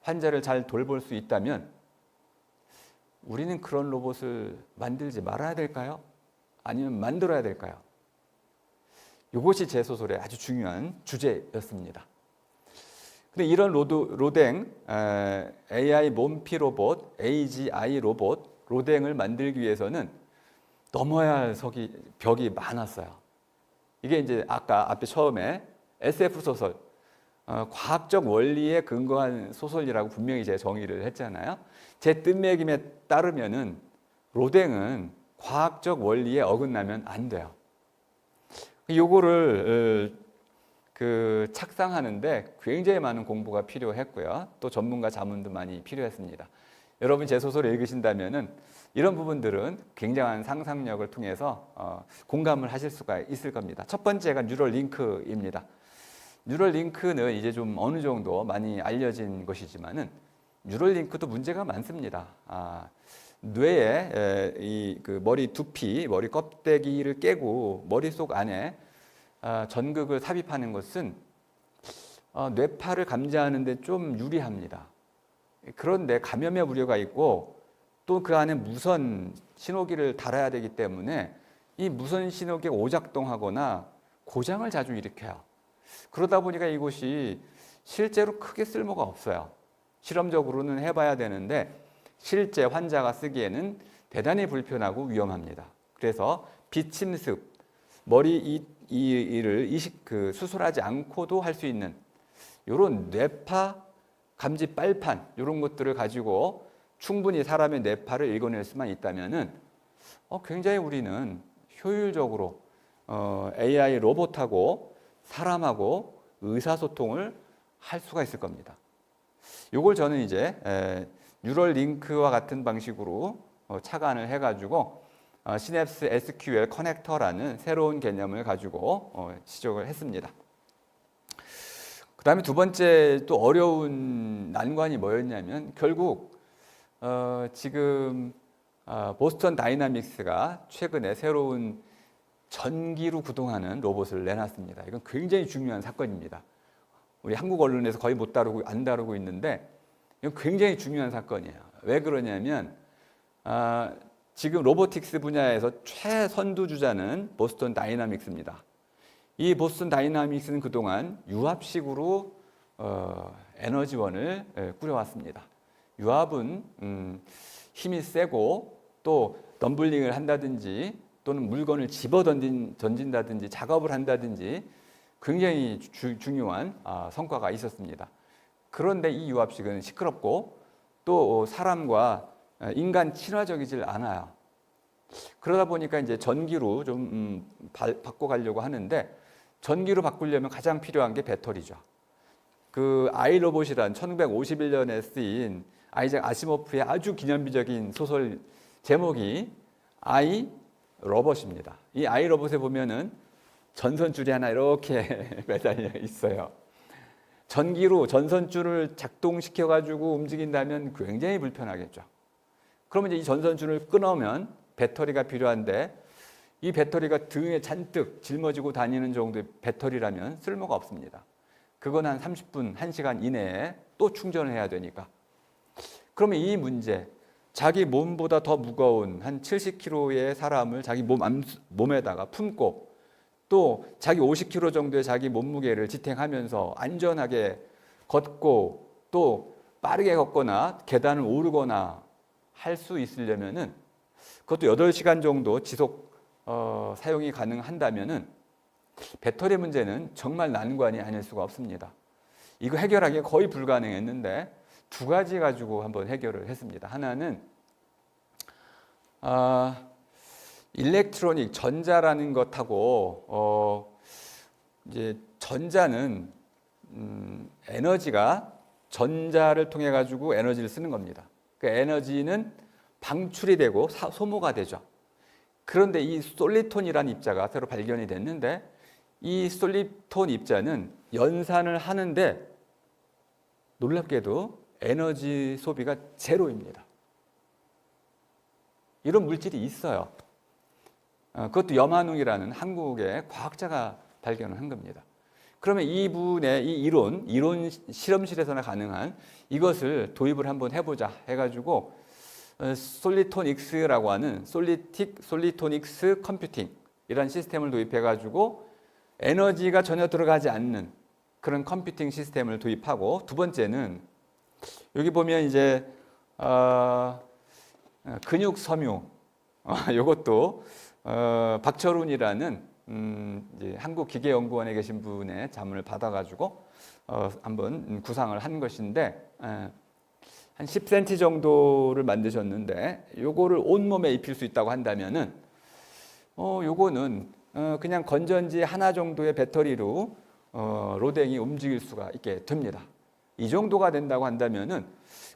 환자를 잘 돌볼 수 있다면 우리는 그런 로봇을 만들지 말아야 될까요? 아니면 만들어야 될까요? 이것이 제 소설의 아주 중요한 주제였습니다. 근데 이런 로댕, AI 몸피 로봇, AGI 로봇, 로댕을 만들기 위해서는 넘어야 할 벽이 많았어요. 이게 이제 아까 앞에 처음에 SF 소설, 과학적 원리에 근거한 소설이라고 분명히 제가 정의를 했잖아요. 제 뜻매김에 따르면은 로댕은 과학적 원리에 어긋나면 안 돼요. 요거를 착상하는데 굉장히 많은 공부가 필요했고요. 또 전문가 자문도 많이 필요했습니다. 여러분 제 소설을 읽으신다면은 이런 부분들은 굉장한 상상력을 통해서 공감을 하실 수가 있을 겁니다. 첫 번째가 뉴럴링크입니다. 뉴럴링크는 이제 좀 어느 정도 많이 알려진 것이지만은 뉴럴링크도 문제가 많습니다. 뇌에 그 머리 두피, 머리 껍데기를 깨고 머릿속 안에 전극을 삽입하는 것은 뇌파를 감지하는 데 좀 유리합니다. 그런데 감염의 우려가 있고 또 그 안에 무선 신호기를 달아야 되기 때문에 이 무선 신호기가 오작동하거나 고장을 자주 일으켜요. 그러다 보니까 이곳이 실제로 크게 쓸모가 없어요. 실험적으로는 해봐야 되는데 실제 환자가 쓰기에는 대단히 불편하고 위험합니다. 그래서 비침습, 머리 이를 수술하지 않고도 할 수 있는 이런 뇌파 감지 빨판 이런 것들을 가지고 충분히 사람의 뇌파를 읽어낼 수만 있다면은 굉장히 우리는 효율적으로 AI 로봇하고 사람하고 의사소통을 할 수가 있을 겁니다. 이걸 저는 이제 뉴럴 링크와 같은 방식으로 착안을 해가지고 시냅스 SQL 커넥터라는 새로운 개념을 가지고 시작을 했습니다. 그 다음에 두 번째 또 어려운 난관이 뭐였냐면 결국 지금 보스턴 다이나믹스가 최근에 새로운 전기로 구동하는 로봇을 내놨습니다. 이건 굉장히 중요한 사건입니다. 우리 한국 언론에서 거의 안 다루고 있는데 이건 굉장히 중요한 사건이에요. 왜 그러냐면 지금 로보틱스 분야에서 최선두 주자는 보스턴 다이나믹스입니다. 이 보스턴 다이나믹스는 그동안 유압식으로 에너지원을 꾸려왔습니다. 유압은 힘이 세고 또 덤블링을 한다든지 또는 물건을 집어 던진다든지 작업을 한다든지 굉장히 중요한 성과가 있었습니다. 그런데 이 유압식은 시끄럽고 또 사람과 인간 친화적이질 않아요. 그러다 보니까 이제 전기로 좀 바꿔가려고 하는데 전기로 바꾸려면 가장 필요한 게 배터리죠. 그 아이로봇이란 1951년에 쓰인 아이작 아시모프의 아주 기념비적인 소설 제목이 아이 로봇입니다. 이 아이 로봇에 보면은 전선줄이 하나 이렇게 매달려 있어요. 전기로 전선줄을 작동시켜 가지고 움직인다면 굉장히 불편하겠죠. 그러면 이제 이 전선줄을 끊으면 배터리가 필요한데 이 배터리가 등에 잔뜩 짊어지고 다니는 정도의 배터리라면 쓸모가 없습니다. 그건 한 30분, 1시간 이내에 또 충전을 해야 되니까. 그러면 이 문제, 자기 몸보다 더 무거운 한 70kg의 사람을 자기 몸에다가 품고 또 자기 50kg 정도의 자기 몸무게를 지탱하면서 안전하게 걷고 또 빠르게 걷거나 계단을 오르거나 할 수 있으려면은 그것도 8시간 정도 지속 사용이 가능한다면은 배터리 문제는 정말 난관이 아닐 수가 없습니다. 이거 해결하기 거의 불가능했는데 두 가지 가지고 한번 해결을 했습니다. 하나는 일렉트로닉 전자라는 것하고 이제 전자는 에너지가 전자를 통해 가지고 에너지를 쓰는 겁니다. 그 에너지는 방출이 되고 소모가 되죠. 그런데 이 솔리톤이라는 입자가 새로 발견이 됐는데 이 솔리톤 입자는 연산을 하는데 놀랍게도 에너지 소비가 제로입니다. 이런 물질이 있어요. 그것도 염한웅이라는 한국의 과학자가 발견을 한 겁니다. 그러면 이분의 이 이론 실험실에서나 가능한 이것을 도입을 한번 해보자 해가지고 솔리토닉스라고 하는 솔리토닉스 컴퓨팅 이런 시스템을 도입해가지고 에너지가 전혀 들어가지 않는 그런 컴퓨팅 시스템을 도입하고 두 번째는 여기 보면 이제 근육 섬유 이것도 박철훈이라는 이제 한국기계연구원에 계신 분의 자문을 받아가지고 한번 구상을 한 것인데 한 10cm 정도를 만드셨는데 요거를 온몸에 입힐 수 있다고 한다면은 요거는 그냥 건전지 하나 정도의 배터리로 로댕이 움직일 수가 있게 됩니다. 이 정도가 된다고 한다면은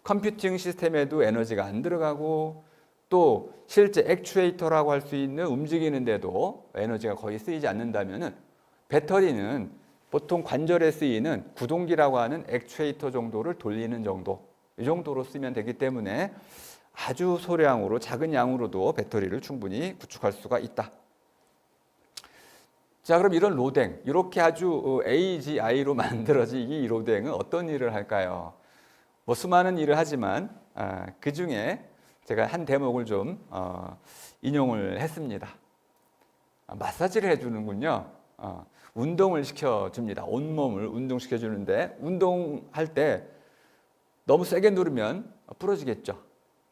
컴퓨팅 시스템에도 에너지가 안 들어가고 또 실제 액추에이터라고 할 수 있는 움직이는데도 에너지가 거의 쓰이지 않는다면은 배터리는 보통 관절에 쓰이는 구동기라고 하는 액추에이터 정도를 돌리는 정도, 이 정도로 쓰면 되기 때문에 아주 소량으로 작은 양으로도 배터리를 충분히 구축할 수가 있다. 자, 그럼 이런 로댕, 이렇게 아주 AGI로 만들어진 이 로댕은 어떤 일을 할까요? 뭐 수많은 일을 하지만 그 중에 제가 한 대목을 좀 인용을 했습니다. 마사지를 해주는군요. 운동을 시켜줍니다. 온몸을 운동시켜주는데 운동할 때 너무 세게 누르면 부러지겠죠.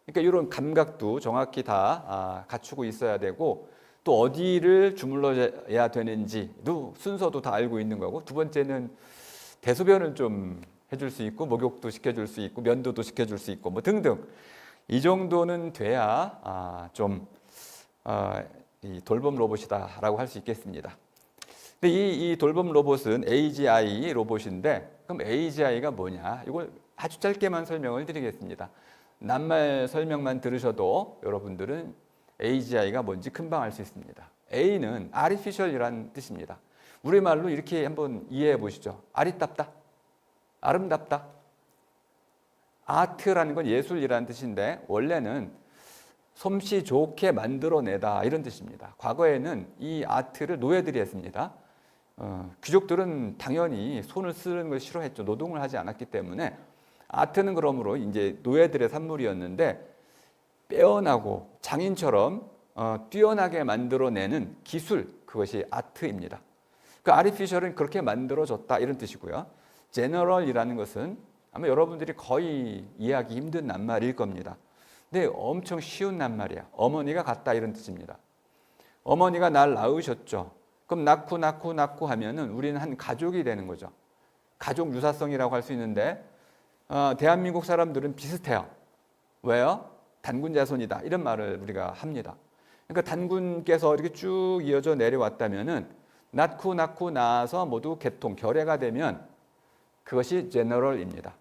그러니까 이런 감각도 정확히 다 갖추고 있어야 되고 또 어디를 주물러야 되는지도 순서도 다 알고 있는 거고 두 번째는 대소변을 좀 해줄 수 있고 목욕도 시켜줄 수 있고 면도도 시켜줄 수 있고 뭐 등등 이 정도는 돼야 이 돌봄 로봇이다라고 할 수 있겠습니다. 근데 이 돌봄 로봇은 AGI 로봇인데 그럼 AGI가 뭐냐? 이걸 아주 짧게만 설명을 드리겠습니다. 낱말 설명만 들으셔도 여러분들은 AGI가 뭔지 금방 알 수 있습니다. A는 artificial이라는 뜻입니다. 우리말로 이렇게 한번 이해해 보시죠. 아리답다, 아름답다. 아트라는 건 예술이라는 뜻인데 원래는 솜씨 좋게 만들어내다 이런 뜻입니다. 과거에는 이 아트를 노예들이 했습니다. 귀족들은 당연히 손을 쓰는 걸 싫어했죠. 노동을 하지 않았기 때문에 아트는 그러므로 이제 노예들의 산물이었는데 빼어나고 장인처럼 뛰어나게 만들어내는 기술, 그것이 아트입니다. 그 아티피셜은 그렇게 만들어졌다 이런 뜻이고요. 제너럴이라는 것은 아마 여러분들이 거의 이해하기 힘든 낱말일 겁니다. 근데 엄청 쉬운 낱말이야. 어머니가 같다 이런 뜻입니다. 어머니가 날 낳으셨죠. 그럼 낳고 하면은 우리는 한 가족이 되는 거죠. 가족 유사성이라고 할 수 있는데 대한민국 사람들은 비슷해요. 왜요? 단군 자손이다 이런 말을 우리가 합니다. 그러니까 단군께서 이렇게 쭉 이어져 내려왔다면은 낳고 나서 모두 개통 결애가 되면 그것이 제너럴입니다.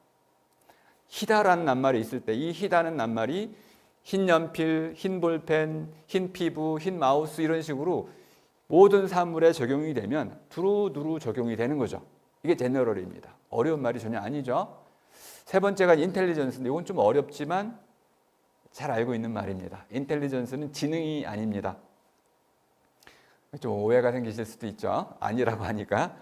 희다라는 낱말이 있을 때 이 희다는 낱말이 흰 연필, 흰 볼펜, 흰 피부, 흰 마우스 이런 식으로 모든 사물에 적용이 되면 두루두루 적용이 되는 거죠. 이게 제너럴입니다. 어려운 말이 전혀 아니죠. 세 번째가 인텔리전스인데 이건 좀 어렵지만 잘 알고 있는 말입니다. 인텔리전스는 지능이 아닙니다. 좀 오해가 생기실 수도 있죠. 아니라고 하니까.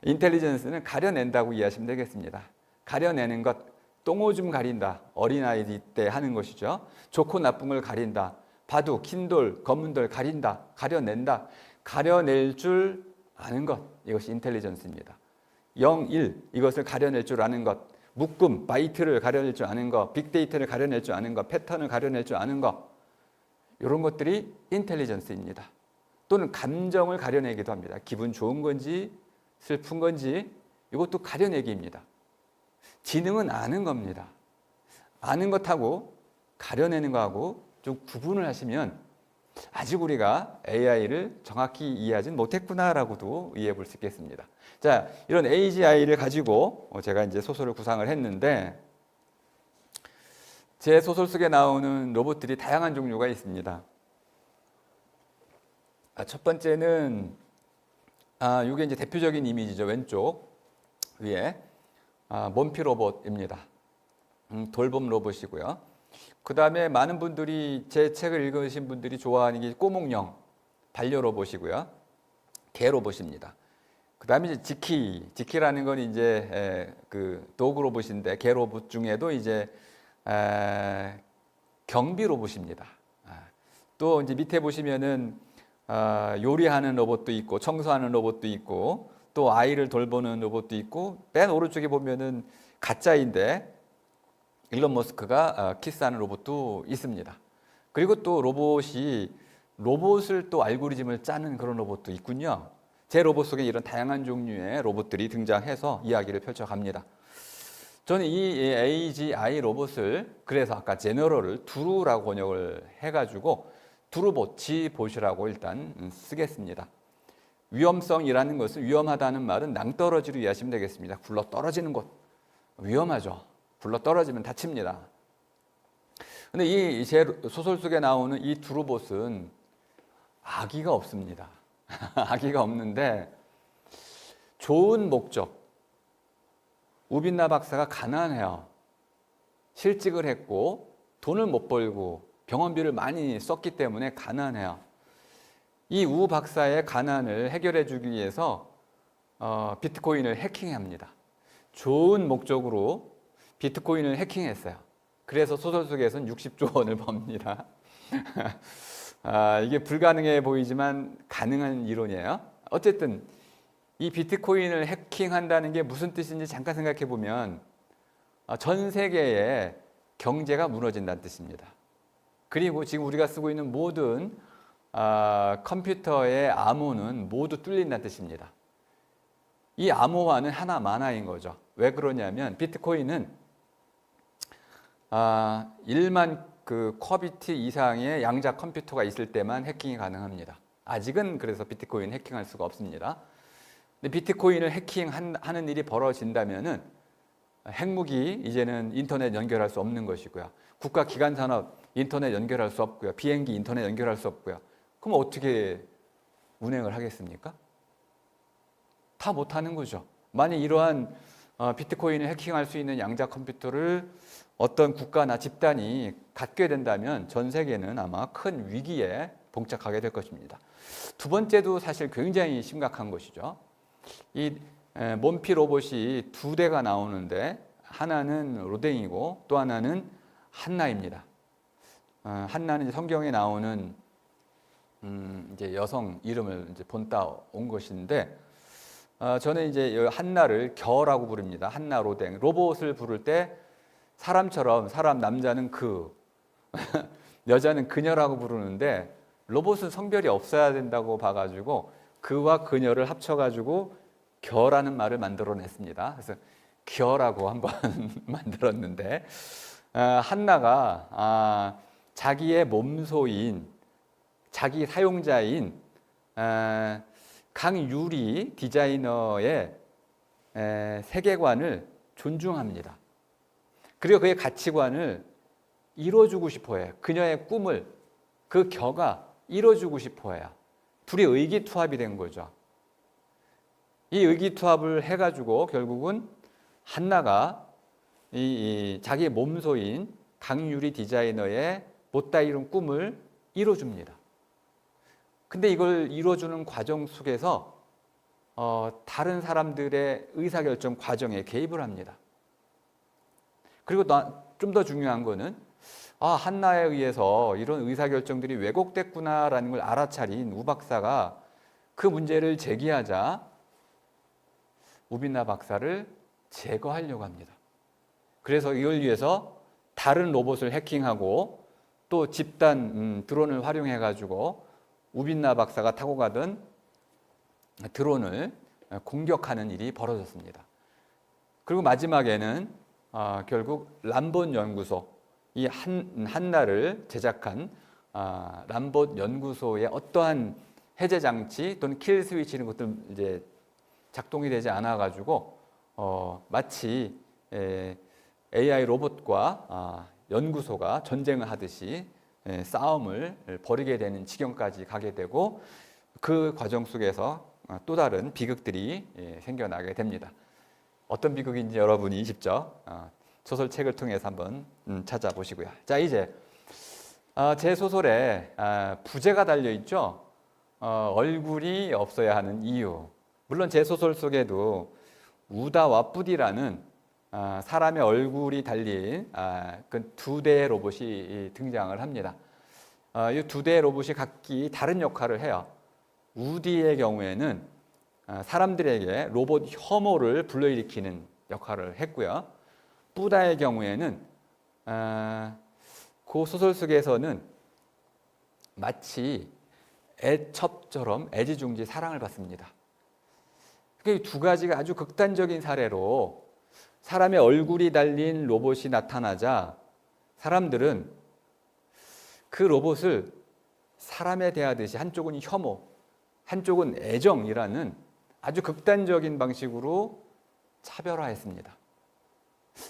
인텔리전스는 가려낸다고 이해하시면 되겠습니다. 가려내는 것, 똥오줌 가린다. 어린아이 때 하는 것이죠. 좋고 나쁨을 가린다. 바둑, 흰돌, 검은돌 가린다. 가려낸다. 가려낼 줄 아는 것. 이것이 인텔리전스입니다. 0, 1 이것을 가려낼 줄 아는 것. 묶음, 바이트를 가려낼 줄 아는 것. 빅데이터를 가려낼 줄 아는 것. 패턴을 가려낼 줄 아는 것. 이런 것들이 인텔리전스입니다. 또는 감정을 가려내기도 합니다. 기분 좋은 건지 슬픈 건지 이것도 가려내기입니다. 지능은 아는 겁니다. 아는 것하고 가려내는 거하고 좀 구분을 하시면 아직 우리가 AI를 정확히 이해하진 못했구나라고도 이해해 볼 수 있겠습니다. 자, 이런 AGI를 가지고 제가 이제 소설을 구상을 했는데 제 소설 속에 나오는 로봇들이 다양한 종류가 있습니다. 첫 번째는 이게 이제 대표적인 이미지죠. 왼쪽 위에 몬피 로봇입니다. 돌봄 로봇이고요. 그 다음에 많은 분들이 제 책을 읽으신 분들이 좋아하는 게 꼬몽령 반려 로봇이고요. 개 로봇입니다. 그 다음에 이제 지키라는 건 이제 그 도구 로봇인데 개 로봇 중에도 이제 경비 로봇입니다. 또 이제 밑에 보시면은 요리하는 로봇도 있고 청소하는 로봇도 있고 또 아이를 돌보는 로봇도 있고 맨 오른쪽에 보면은 가짜인데 일론 머스크가 키스하는 로봇도 있습니다. 그리고 또 로봇을 또 알고리즘을 짜는 그런 로봇도 있군요. 제 로봇 속에 이런 다양한 종류의 로봇들이 등장해서 이야기를 펼쳐갑니다. 저는 이 AGI 로봇을 그래서 아까 제너럴을 두루라고 번역을 해가지고 두루봇, 지봇이라고 일단 쓰겠습니다. 위험성이라는 것은 위험하다는 말은 낭떠러지로 이해하시면 되겠습니다. 굴러 떨어지는 곳 위험하죠. 굴러 떨어지면 다칩니다. 근데 이 제 소설 속에 나오는 이 두루봇은 아기가 없습니다. 아기가 없는데 좋은 목적. 우빈나 박사가 가난해요. 실직을 했고 돈을 못 벌고 병원비를 많이 썼기 때문에 가난해요. 이 우 박사의 가난을 해결해 주기 위해서 비트코인을 해킹합니다. 좋은 목적으로 비트코인을 해킹했어요. 그래서 소설 속에서는 60조 원을 법니다. 이게 불가능해 보이지만 가능한 이론이에요. 어쨌든 이 비트코인을 해킹한다는 게 무슨 뜻인지 잠깐 생각해 보면 전 세계의 경제가 무너진다는 뜻입니다. 그리고 지금 우리가 쓰고 있는 모든 컴퓨터의 암호는 모두 뚫린다는 뜻입니다. 이 암호화는 하나만화인 거죠. 왜 그러냐면 비트코인은 1만 그 쿼비트 이상의 양자 컴퓨터가 있을 때만 해킹이 가능합니다. 아직은 그래서 비트코인 해킹할 수가 없습니다. 근데 비트코인을 해킹하는 일이 벌어진다면은 핵무기 이제는 인터넷 연결할 수 없는 것이고요. 국가 기관 산업 인터넷 연결할 수 없고요. 비행기 인터넷 연결할 수 없고요. 그럼 어떻게 운행을 하겠습니까? 다 못하는 거죠. 만약 이러한 비트코인을 해킹할 수 있는 양자 컴퓨터를 어떤 국가나 집단이 갖게 된다면 전 세계는 아마 큰 위기에 봉착하게 될 것입니다. 두 번째도 사실 굉장히 심각한 것이죠. 이 몬피 로봇이 두 대가 나오는데 하나는 로댕이고 또 하나는 한나입니다. 한나는 성경에 나오는 이제 여성 이름을 이제 본따 온 것인데 저는 이제 한나를 겨라고 부릅니다. 한나 로댕. 로봇을 부를 때 사람처럼 남자는 그 여자는 그녀라고 부르는데 로봇은 성별이 없어야 된다고 봐가지고 그와 그녀를 합쳐가지고 겨라는 말을 만들어냈습니다. 그래서 겨라고 한번 만들었는데 한나가 자기의 몸소인 자기 사용자인 강유리 디자이너의 세계관을 존중합니다. 그리고 그의 가치관을 이뤄주고 싶어해요. 그녀의 꿈을 그 겨가 이뤄주고 싶어해요. 둘이 의기투합이 된 거죠. 이 의기투합을 해가지고 결국은 한나가 자기 몸소인 강유리 디자이너의 못다 이룬 꿈을 이뤄줍니다. 근데 이걸 이뤄주는 과정 속에서 다른 사람들의 의사결정 과정에 개입을 합니다. 그리고 좀 더 중요한 거는 한나에 의해서 이런 의사결정들이 왜곡됐구나라는 걸 알아차린 우 박사가 그 문제를 제기하자 우빈나 박사를 제거하려고 합니다. 그래서 이걸 위해서 다른 로봇을 해킹하고 또 집단 드론을 활용해 가지고 우빈나 박사가 타고 가던 드론을 공격하는 일이 벌어졌습니다. 그리고 마지막에는 결국 람봇 연구소, 이 한나를 제작한 람봇 연구소의 어떠한 해제 장치 또는 킬 스위치 이런 것들 이제 작동이 되지 않아 가지고 마치 AI 로봇과 연구소가 전쟁을 하듯이 싸움을 벌이게 되는 지경까지 가게 되고 그 과정 속에서 또 다른 비극들이 생겨나게 됩니다. 어떤 비극인지 여러분이 직접 소설책을 통해서 한번 찾아보시고요. 자, 이제 제 소설에 부제가 달려 있죠. 얼굴이 없어야 하는 이유. 물론 제 소설 속에도 우다와 뿌디라는 사람의 얼굴이 달린 그 두 대의 로봇이 등장을 합니다. 이 두 대의 로봇이 각기 다른 역할을 해요. 우디의 경우에는 사람들에게 로봇 혐오를 불러일으키는 역할을 했고요. 뿌다의 경우에는 그 소설 속에서는 마치 애첩처럼 애지중지 사랑을 받습니다. 그 두 가지가 아주 극단적인 사례로 사람의 얼굴이 달린 로봇이 나타나자 사람들은 그 로봇을 사람에 대하듯이 한쪽은 혐오, 한쪽은 애정이라는 아주 극단적인 방식으로 차별화했습니다.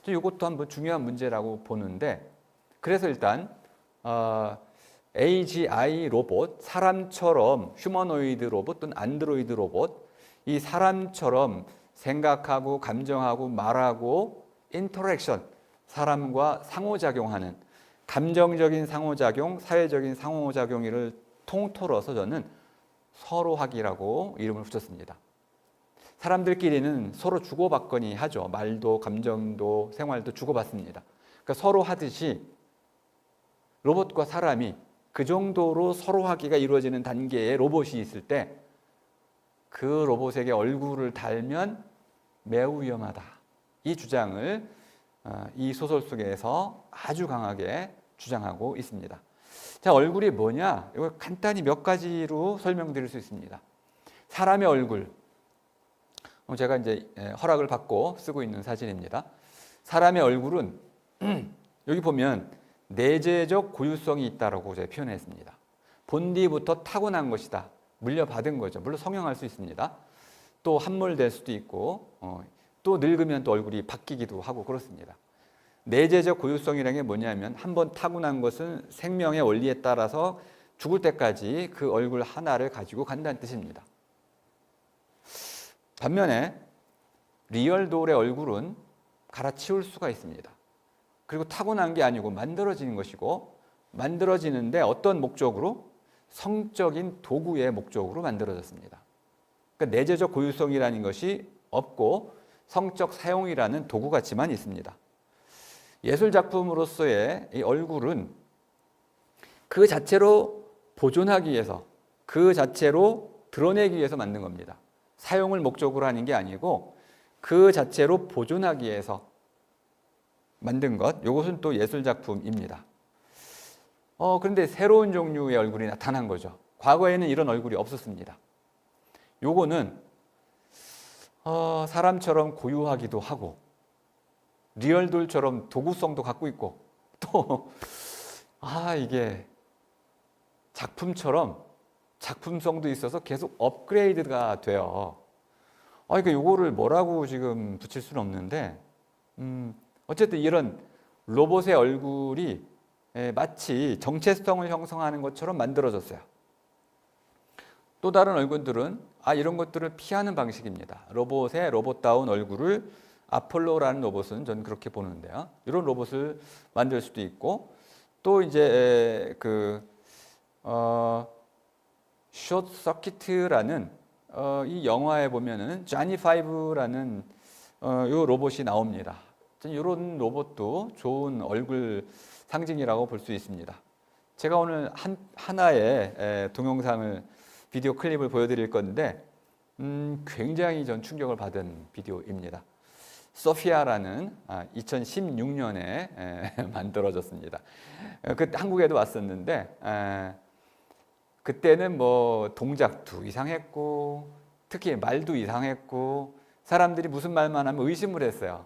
이것도 한번 중요한 문제라고 보는데 그래서 일단 AGI 로봇, 사람처럼 휴머노이드 로봇 또는 안드로이드 로봇 이 사람처럼 생각하고 감정하고 말하고 인터랙션, 사람과 상호작용하는 감정적인 상호작용, 사회적인 상호작용을 통틀어서 저는 서로학이라고 이름을 붙였습니다. 사람들끼리는 서로 주고받거니 하죠. 말도 감정도 생활도 주고받습니다. 그러니까 서로 하듯이 로봇과 사람이 그 정도로 서로하기가 이루어지는 단계의 로봇이 있을 때 그 로봇에게 얼굴을 달면 매우 위험하다. 이 주장을 이 소설 속에서 아주 강하게 주장하고 있습니다. 자, 얼굴이 뭐냐? 이거 간단히 몇 가지로 설명드릴 수 있습니다. 사람의 얼굴. 제가 이제 허락을 받고 쓰고 있는 사진입니다. 사람의 얼굴은 여기 보면 내재적 고유성이 있다라고 제가 표현했습니다. 본디부터 타고난 것이다. 물려받은 거죠. 물론 성형할 수 있습니다. 또 함몰될 수도 있고 또 늙으면 또 얼굴이 바뀌기도 하고 그렇습니다. 내재적 고유성이라는 게 뭐냐면 한번 타고난 것은 생명의 원리에 따라서 죽을 때까지 그 얼굴 하나를 가지고 간다는 뜻입니다. 반면에 리얼돌의 얼굴은 갈아치울 수가 있습니다. 그리고 타고난 게 아니고 만들어지는 것이고, 만들어지는데 어떤 목적으로? 성적인 도구의 목적으로 만들어졌습니다. 그러니까 내재적 고유성이라는 것이 없고 성적 사용이라는 도구같이만 있습니다. 예술 작품으로서의 이 얼굴은 그 자체로 보존하기 위해서, 그 자체로 드러내기 위해서 만든 겁니다. 사용을 목적으로 하는 게 아니고 그 자체로 보존하기 위해서 만든 것, 이것은 또 예술 작품입니다. 그런데 새로운 종류의 얼굴이 나타난 거죠. 과거에는 이런 얼굴이 없었습니다. 요거는 사람처럼 고유하기도 하고 리얼돌처럼 도구성도 갖고 있고 또 이게 작품처럼 작품성도 있어서 계속 업그레이드가 돼요. 그러니까 요거를 뭐라고 지금 붙일 수는 없는데 어쨌든 이런 로봇의 얼굴이 마치 정체성을 형성하는 것처럼 만들어졌어요. 또 다른 얼굴들은 이런 것들을 피하는 방식입니다. 로봇의 로봇다운 얼굴을 아폴로라는 로봇은 저는 그렇게 보는데요. 이런 로봇을 만들 수도 있고 또 이제 숏 서키트라는 이 영화에 보면은 쟈니 파이브라는 요 로봇이 나옵니다. 이런 로봇도 좋은 얼굴 상징이라고 볼 수 있습니다. 제가 오늘 하나의 동영상을 비디오 클립을 보여드릴 건데 굉장히 전 충격을 받은 비디오입니다. 소피아라는 2016년에 만들어졌습니다. 한국에도 왔었는데 그때는 뭐 동작도 이상했고 특히 말도 이상했고 사람들이 무슨 말만 하면 의심을 했어요.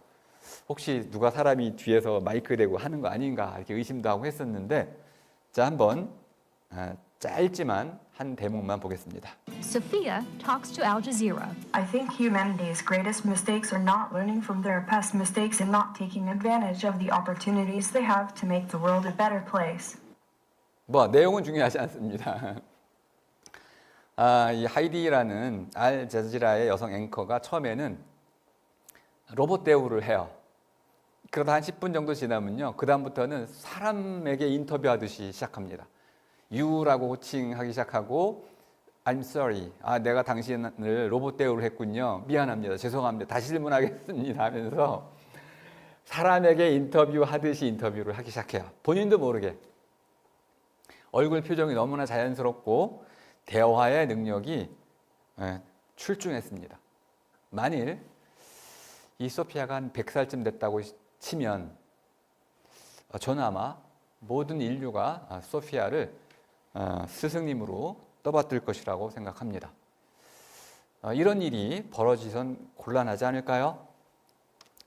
혹시 누가 사람이 뒤에서 마이크 대고 하는 거 아닌가 이렇게 의심도 하고 했었는데 자 한번 짧지만 한 대목만 보겠습니다. Sophia talks to Al Jazeera. I think humanity's greatest mistakes are not learning from their past mistakes and not taking advantage of the opportunities they have to make the world a better place. 내용은 중요하지 않습니다. 이 하이디라는 알자지라의 여성 앵커가 처음에는 로봇 대우를 해요. 그러다 한 10분 정도 지나면요, 그 다음부터는 사람에게 인터뷰하듯이 시작합니다. You라고 호칭하기 시작하고 I'm sorry, 내가 당신을 로봇 대우를 했군요. 미안합니다. 죄송합니다. 다시 질문하겠습니다 하면서 사람에게 인터뷰하듯이 인터뷰를 하기 시작해요. 본인도 모르게. 얼굴 표정이 너무나 자연스럽고 대화의 능력이 출중했습니다. 만일 이 소피아가 한 100살쯤 됐다고 치면 저는 아마 모든 인류가 소피아를 스승님으로 떠받들 것이라고 생각합니다. 이런 일이 벌어지선 곤란하지 않을까요?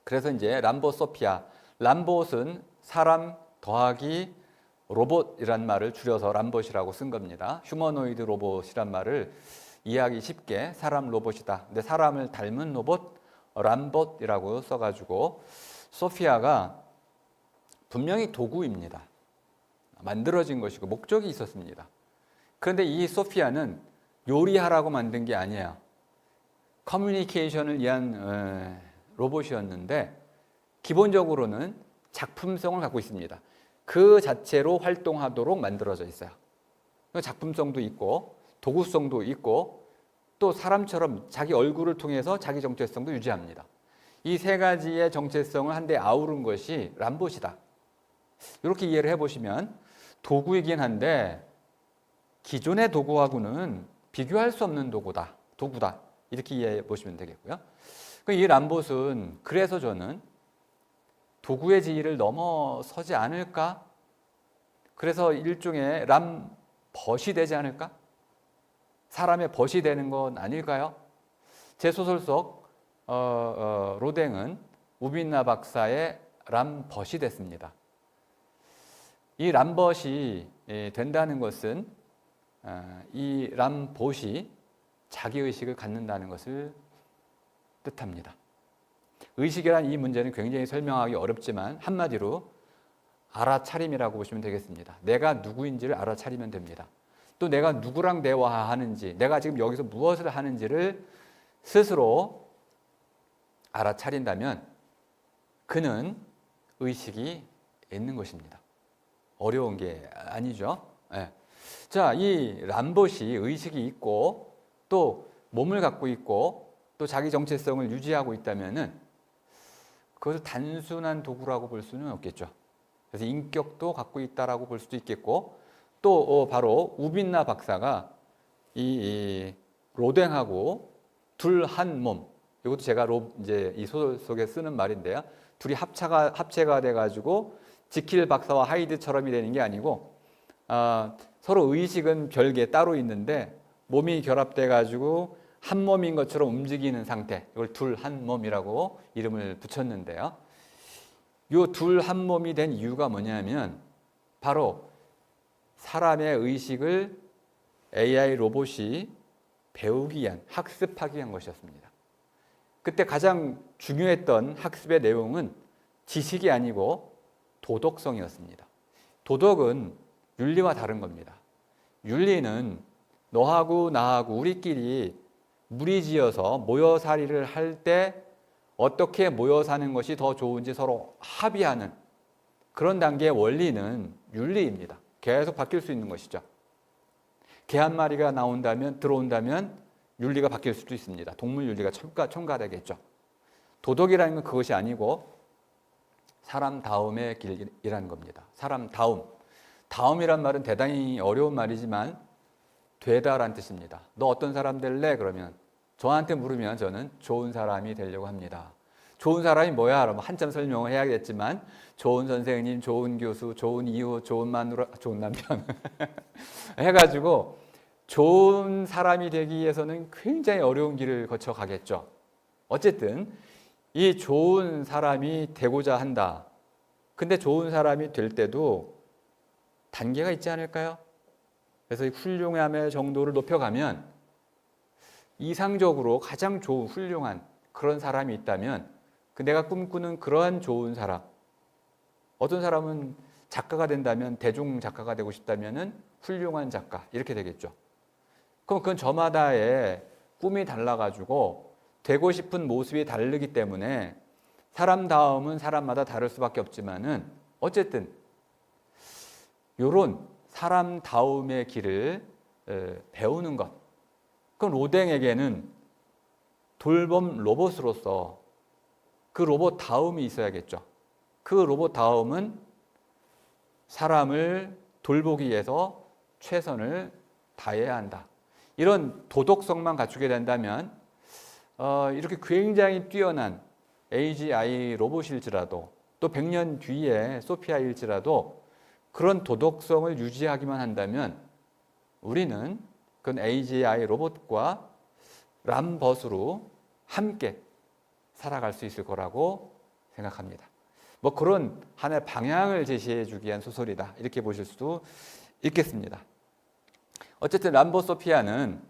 그래서 이제 람보 소피아, 람봇은 사람 더하기 로봇이란 말을 줄여서 람봇이라고 쓴 겁니다. 휴머노이드 로봇이란 말을 이해하기 쉽게 사람 로봇이다. 근데 사람을 닮은 로봇, 람봇이라고 써가지고 소피아가 분명히 도구입니다. 만들어진 것이고 목적이 있었습니다. 그런데 이 소피아는 요리하라고 만든 게 아니에요. 커뮤니케이션을 위한 로봇이었는데 기본적으로는 작품성을 갖고 있습니다. 그 자체로 활동하도록 만들어져 있어요. 작품성도 있고 도구성도 있고 또 사람처럼 자기 얼굴을 통해서 자기 정체성도 유지합니다. 이 세 가지의 정체성을 한데 아우른 것이 람봇이다. 이렇게 이해를 해보시면 도구이긴 한데 기존의 도구하고는 비교할 수 없는 도구다. 이렇게 이해해 보시면 되겠고요. 이 람봇은 그래서 저는 도구의 지위를 넘어서지 않을까? 그래서 일종의 람벗이 되지 않을까? 사람의 벗이 되는 건 아닐까요? 제 소설 속 로댕은 우빈나 박사의 람벗이 됐습니다. 이 람벗이 된다는 것은 이 람봇이 자기의식을 갖는다는 것을 뜻합니다. 의식이란 이 문제는 굉장히 설명하기 어렵지만 한마디로 알아차림이라고 보시면 되겠습니다. 내가 누구인지를 알아차리면 됩니다. 또 내가 누구랑 대화하는지, 내가 지금 여기서 무엇을 하는지를 스스로 알아차린다면 그는 의식이 있는 것입니다. 어려운 게 아니죠. 네. 자, 이 람봇이 의식이 있고 또 몸을 갖고 있고 또 자기 정체성을 유지하고 있다면은 그것을 단순한 도구라고 볼 수는 없겠죠. 그래서 인격도 갖고 있다라고 볼 수도 있겠고 또 바로 우빈나 박사가 이 로댕하고 둘 한 몸, 이것도 제가 이제 이 소설 속에 쓰는 말인데요. 둘이 합체가 돼가지고 지킬 박사와 하이드처럼이 되는 게 아니고 서로 의식은 별개 따로 있는데 몸이 결합돼가지고 한 몸인 것처럼 움직이는 상태, 이걸 둘 한 몸이라고 이름을 붙였는데요. 이 둘 한 몸이 된 이유가 뭐냐면 바로 사람의 의식을 AI 로봇이 배우기 위한, 학습하기 위한 것이었습니다. 그때 가장 중요했던 학습의 내용은 지식이 아니고 도덕성이었습니다. 도덕은 윤리와 다른 겁니다. 윤리는 너하고 나하고 우리끼리 무리지어서 모여 살이를 할 때 어떻게 모여 사는 것이 더 좋은지 서로 합의하는 그런 단계의 원리는 윤리입니다. 계속 바뀔 수 있는 것이죠. 개 한 마리가 들어온다면 윤리가 바뀔 수도 있습니다. 동물 윤리가 첨가되겠죠. 도덕이라는 건 그것이 아니고 사람다움의 길이라는 겁니다. 사람다움. 다움이란 말은 대단히 어려운 말이지만 되다라는 뜻입니다. 너 어떤 사람 될래? 그러면 저한테 물으면 저는 좋은 사람이 되려고 합니다. 좋은 사람이 뭐야? 그러면 한참 설명을 해야겠지만 좋은 선생님, 좋은 교수, 좋은 이웃, 좋은 마누라, 좋은 남편 해가지고 좋은 사람이 되기 위해서는 굉장히 어려운 길을 거쳐 가겠죠. 어쨌든 이 좋은 사람이 되고자 한다. 근데 좋은 사람이 될 때도 단계가 있지 않을까요? 그래서 이 훌륭함의 정도를 높여가면 이상적으로 가장 좋은 훌륭한 그런 사람이 있다면 그 내가 꿈꾸는 그러한 좋은 사람, 어떤 사람은 작가가 된다면 대중 작가가 되고 싶다면은 훌륭한 작가 이렇게 되겠죠. 그럼 그건 저마다의 꿈이 달라가지고 되고 싶은 모습이 다르기 때문에 사람다움은 사람마다 다를 수밖에 없지만은 어쨌든 요런 사람다움의 길을 배우는 것, 그건 로댕에게는 돌봄 로봇으로서 그 로봇다움이 있어야겠죠. 그 로봇다움은 사람을 돌보기 위해서 최선을 다해야 한다. 이런 도덕성만 갖추게 된다면 이렇게 굉장히 뛰어난 AGI 로봇일지라도 또 100년 뒤에 소피아일지라도 그런 도덕성을 유지하기만 한다면 우리는 그건 AGI 로봇과 람벗으로 함께 살아갈 수 있을 거라고 생각합니다. 뭐 그런 하나의 방향을 제시해 주기 위한 소설이다. 이렇게 보실 수도 있겠습니다. 어쨌든 람벗 소피아는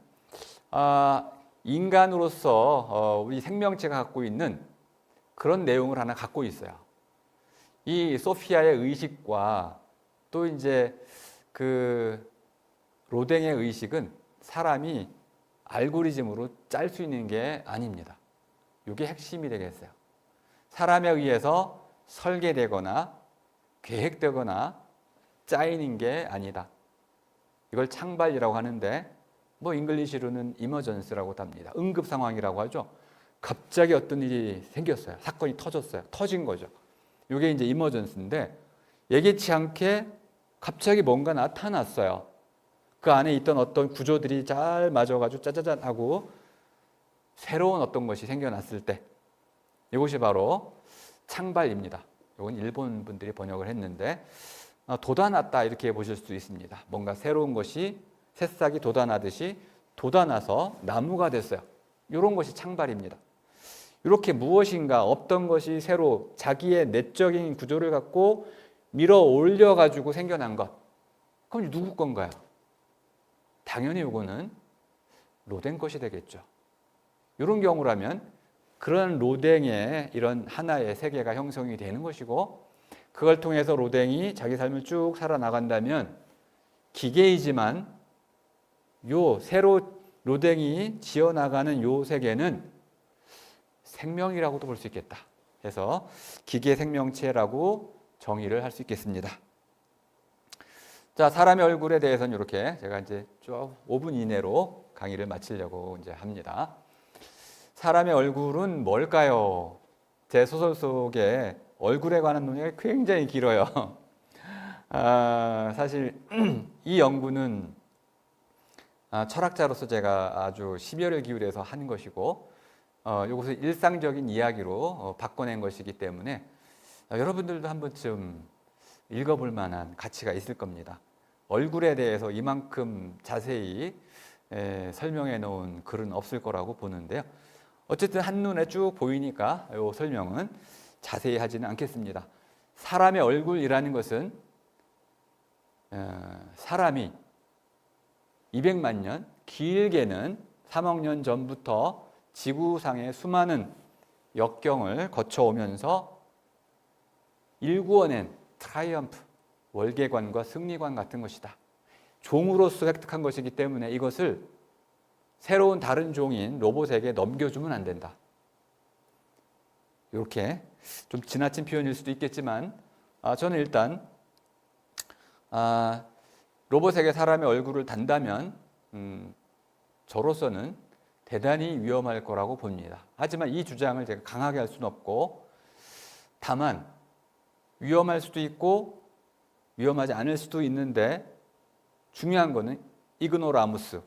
인간으로서 우리 생명체가 갖고 있는 그런 내용을 하나 갖고 있어요. 이 소피아의 의식과 또 이제 그 로댕의 의식은 사람이 알고리즘으로 짤 수 있는 게 아닙니다. 이게 핵심이 되겠어요. 사람에 의해서 설계되거나 계획되거나 짜이는 게 아니다. 이걸 창발이라고 하는데 뭐 잉글리시로는 이머전스라고 합니다. 응급 상황이라고 하죠. 갑자기 어떤 일이 생겼어요. 사건이 터졌어요. 터진 거죠. 이게 이제 이머전스인데 예기치 않게 갑자기 뭔가 나타났어요. 그 안에 있던 어떤 구조들이 잘 맞아가지고 짜자잔 하고 새로운 어떤 것이 생겨났을 때 이것이 바로 창발입니다. 이건 일본 분들이 번역을 했는데 돋아났다 이렇게 보실 수 있습니다. 뭔가 새로운 것이 새싹이 돋아나듯이 돋아나서 나무가 됐어요. 이런 것이 창발입니다. 이렇게 무엇인가 없던 것이 새로 자기의 내적인 구조를 갖고 밀어 올려 가지고 생겨난 것. 그럼 누구 건가요? 당연히 이거는 로댕 것이 되겠죠. 이런 경우라면 그런 로댕의 이런 하나의 세계가 형성이 되는 것이고, 그걸 통해서 로댕이 자기 삶을 쭉 살아나간다면 기계이지만 요 새로 로댕이 지어나가는 요 세계는 생명이라고도 볼 수 있겠다 해서 기계 생명체라고 정의를 할 수 있겠습니다. 자, 사람의 얼굴에 대해서는 이렇게 제가 이제 쭉 5분 이내로 강의를 마치려고 이제 합니다. 사람의 얼굴은 뭘까요? 제 소설 속에 얼굴에 관한 논의가 굉장히 길어요. 사실 이 연구는 철학자로서 제가 아주 심혈을 기울여서 하는 것이고, 이것을 일상적인 이야기로 바꿔낸 것이기 때문에 여러분들도 한 번쯤 읽어볼 만한 가치가 있을 겁니다. 얼굴에 대해서 이만큼 자세히 설명해 놓은 글은 없을 거라고 보는데요. 어쨌든 한눈에 쭉 보이니까 이 설명은 자세히 하지는 않겠습니다. 사람의 얼굴이라는 것은 사람이 200만 년, 길게는 3억 년 전부터 지구상의 수많은 역경을 거쳐오면서 일구어낸 트라이엄프, 월계관과 승리관 같은 것이다. 종으로서 획득한 것이기 때문에 이것을 새로운 다른 종인 로봇에게 넘겨주면 안 된다. 이렇게 좀 지나친 표현일 수도 있겠지만 저는 일단 로봇에게 사람의 얼굴을 단다면 저로서는 대단히 위험할 거라고 봅니다. 하지만 이 주장을 제가 강하게 할 수는 없고, 다만 위험할 수도 있고 위험하지 않을 수도 있는데 중요한 거는 이그노라무스,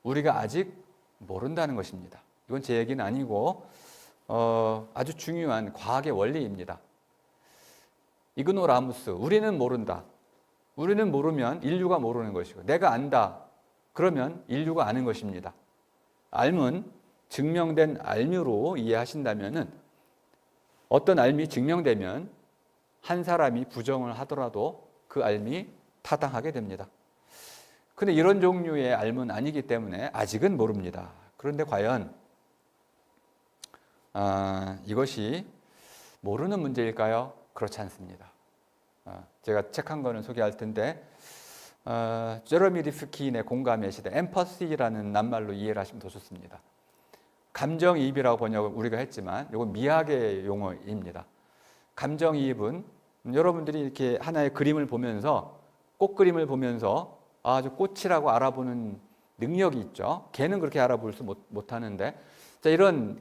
우리가 아직 모른다는 것입니다. 이건 제 얘기는 아니고 아주 중요한 과학의 원리입니다. 이그노라무스, 우리는 모른다. 우리는 모르면 인류가 모르는 것이고, 내가 안다 그러면 인류가 아는 것입니다. 알문, 증명된 알뮤로 이해하신다면은 어떤 알미 증명되면 한 사람이 부정을 하더라도 그 알미 타당하게 됩니다. 근데 이런 종류의 알문 아니기 때문에 아직은 모릅니다. 그런데 과연 이것이 모르는 문제일까요? 그렇지 않습니다. 제가 책 한 권을 소개할 텐데 제러미 리프킨의 공감의 시대, 엠퍼시라는 낱말로 이해를 하시면 더 좋습니다. 감정이입이라고 번역을 우리가 했지만 이건 미학의 용어입니다. 감정이입은 여러분들이 이렇게 하나의 그림을 보면서, 꽃그림을 보면서 아주 꽃이라고 알아보는 능력이 있죠. 개는 그렇게 알아볼 수 못하는데, 자, 이런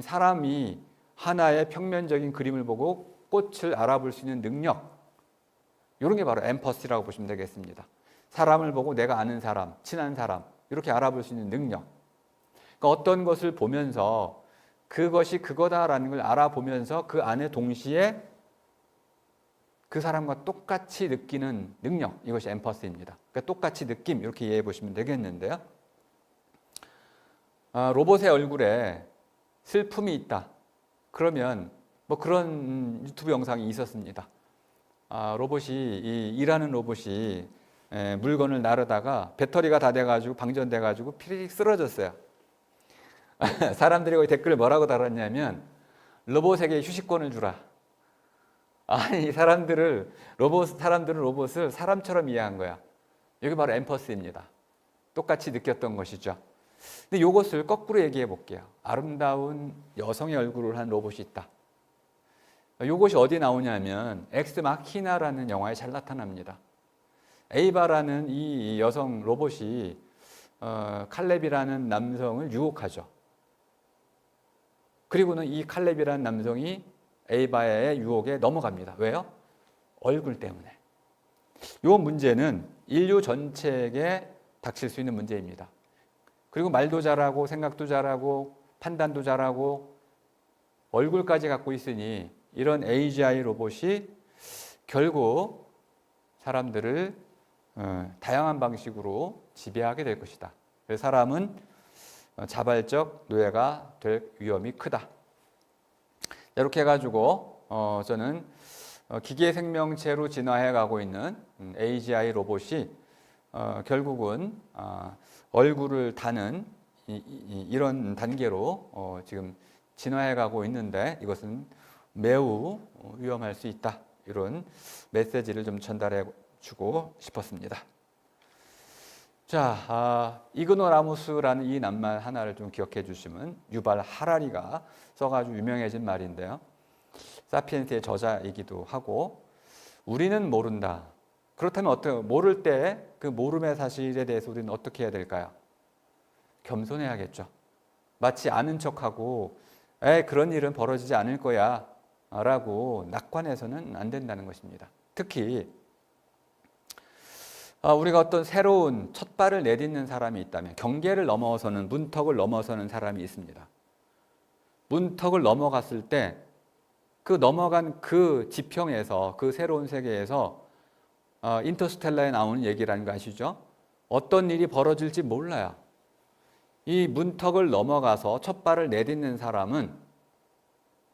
사람이 하나의 평면적인 그림을 보고 꽃을 알아볼 수 있는 능력, 이런 게 바로 엠퍼시라고 보시면 되겠습니다. 사람을 보고 내가 아는 사람, 친한 사람, 이렇게 알아볼 수 있는 능력. 그러니까 어떤 것을 보면서 그것이 그거다라는 걸 알아보면서 그 안에 동시에 그 사람과 똑같이 느끼는 능력, 이것이 엠퍼시입니다. 그러니까 똑같이 느낌, 이렇게 이해해 보시면 되겠는데요. 로봇의 얼굴에 슬픔이 있다. 그러면 뭐 그런 유튜브 영상이 있었습니다. 일하는 로봇이 물건을 나르다가 배터리가 다 돼가지고 방전돼가지고 피리릭 쓰러졌어요. 사람들이 거기 댓글을 뭐라고 달았냐면 로봇에게 휴식권을 주라. 아니, 사람들은 로봇을 사람처럼 이해한 거야. 여기 바로 엠퍼시입니다. 똑같이 느꼈던 것이죠. 근데 이것을 거꾸로 얘기해 볼게요. 아름다운 여성의 얼굴을 한 로봇이 있다. 이것이 어디 나오냐면 엑스 마키나라는 영화에 잘 나타납니다. 에이바라는 이 여성 로봇이 칼렙이라는 남성을 유혹하죠. 그리고는 이 칼렙이라는 남성이 에이바의 유혹에 넘어갑니다. 왜요? 얼굴 때문에. 이 문제는 인류 전체에게 닥칠 수 있는 문제입니다. 그리고 말도 잘하고 생각도 잘하고 판단도 잘하고 얼굴까지 갖고 있으니 이런 AGI 로봇이 결국 사람들을 다양한 방식으로 지배하게 될 것이다. 그래서 사람은 자발적 노예가 될 위험이 크다. 이렇게 해가지고 저는 기계 생명체로 진화해 가고 있는 AGI 로봇이 결국은 얼굴을 다는 이런 단계로 지금 진화해가고 있는데 이것은 매우 위험할 수 있다. 이런 메시지를 좀 전달해 주고 싶었습니다. 자, 이그노 라무스라는 이 낱말 하나를 좀 기억해 주시면 유발 하라리가 써가지고 유명해진 말인데요. 사피엔스의 저자이기도 하고 우리는 모른다. 그렇다면 어떻게 모를 때 그 모름의 사실에 대해서 우리는 어떻게 해야 될까요? 겸손해야겠죠. 마치 아는 척하고 그런 일은 벌어지지 않을 거야 라고 낙관해서는 안 된다는 것입니다. 특히 우리가 어떤 새로운 첫 발을 내딛는 사람이 있다면 경계를 넘어서는 문턱을 넘어서는 사람이 있습니다. 문턱을 넘어갔을 때 그 넘어간 그 지평에서 그 새로운 세계에서 인터스텔라에 나오는 얘기라는 거 아시죠? 어떤 일이 벌어질지 몰라요. 이 문턱을 넘어가서 첫 발을 내딛는 사람은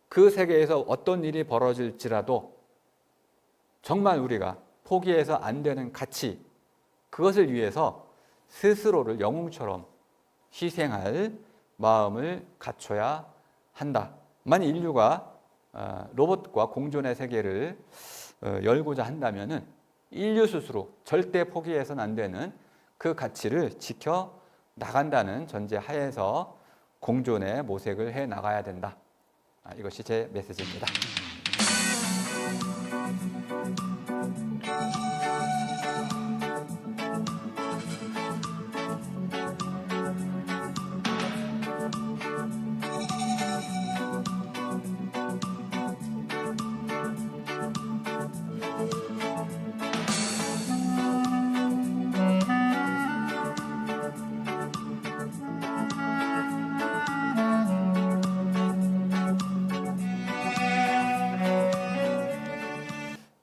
그 세계에서 어떤 일이 벌어질지라도 정말 우리가 포기해서 안 되는 가치, 그것을 위해서 스스로를 영웅처럼 희생할 마음을 갖춰야 한다. 만약 인류가 로봇과 공존의 세계를 열고자 한다면은 인류 스스로 절대 포기해서는 안 되는 그 가치를 지켜 나간다는 전제 하에서 공존의 모색을 해 나가야 된다. 이것이 제 메시지입니다.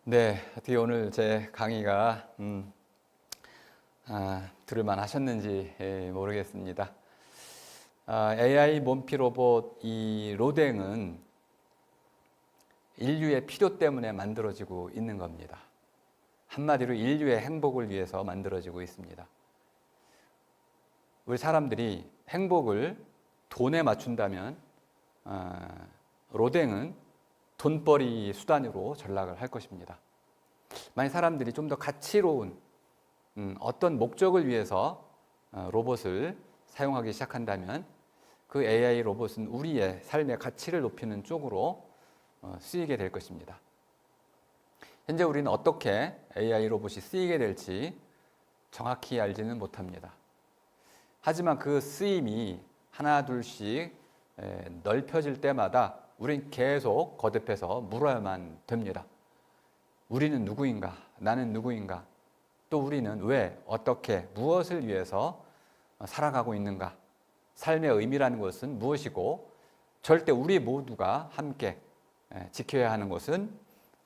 네, 어떻게 오늘 제 강의가 들을만 하셨는지 모르겠습니다. AI 몸피 로봇 이 로댕은 인류의 필요 때문에 만들어지고 있는 겁니다. 한마디로 인류의 행복을 위해서 만들어지고 있습니다. 우리 사람들이 행복을 돈에 맞춘다면 로댕은 돈벌이 수단으로 전락을 할 것입니다. 만약 사람들이 좀 더 가치로운 어떤 목적을 위해서 로봇을 사용하기 시작한다면 그 AI 로봇은 우리의 삶의 가치를 높이는 쪽으로 쓰이게 될 것입니다. 현재 우리는 어떻게 AI 로봇이 쓰이게 될지 정확히 알지는 못합니다. 하지만 그 쓰임이 하나 둘씩 넓혀질 때마다 우린 계속 거듭해서 물어야만 됩니다. 우리는 누구인가? 나는 누구인가? 또 우리는 왜, 어떻게, 무엇을 위해서 살아가고 있는가? 삶의 의미라는 것은 무엇이고 절대 우리 모두가 함께 지켜야 하는 것은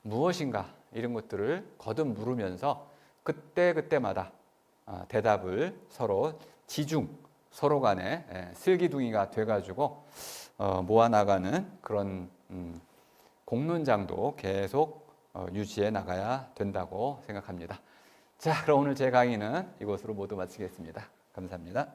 무엇인가? 이런 것들을 거듭 물으면서 그때그때마다 대답을 서로 지중, 서로 간에 슬기둥이가 돼가지고 모아나가는 그런 공론장도 계속 유지해 나가야 된다고 생각합니다. 자, 그럼 오늘 제 강의는 이것으로 모두 마치겠습니다. 감사합니다.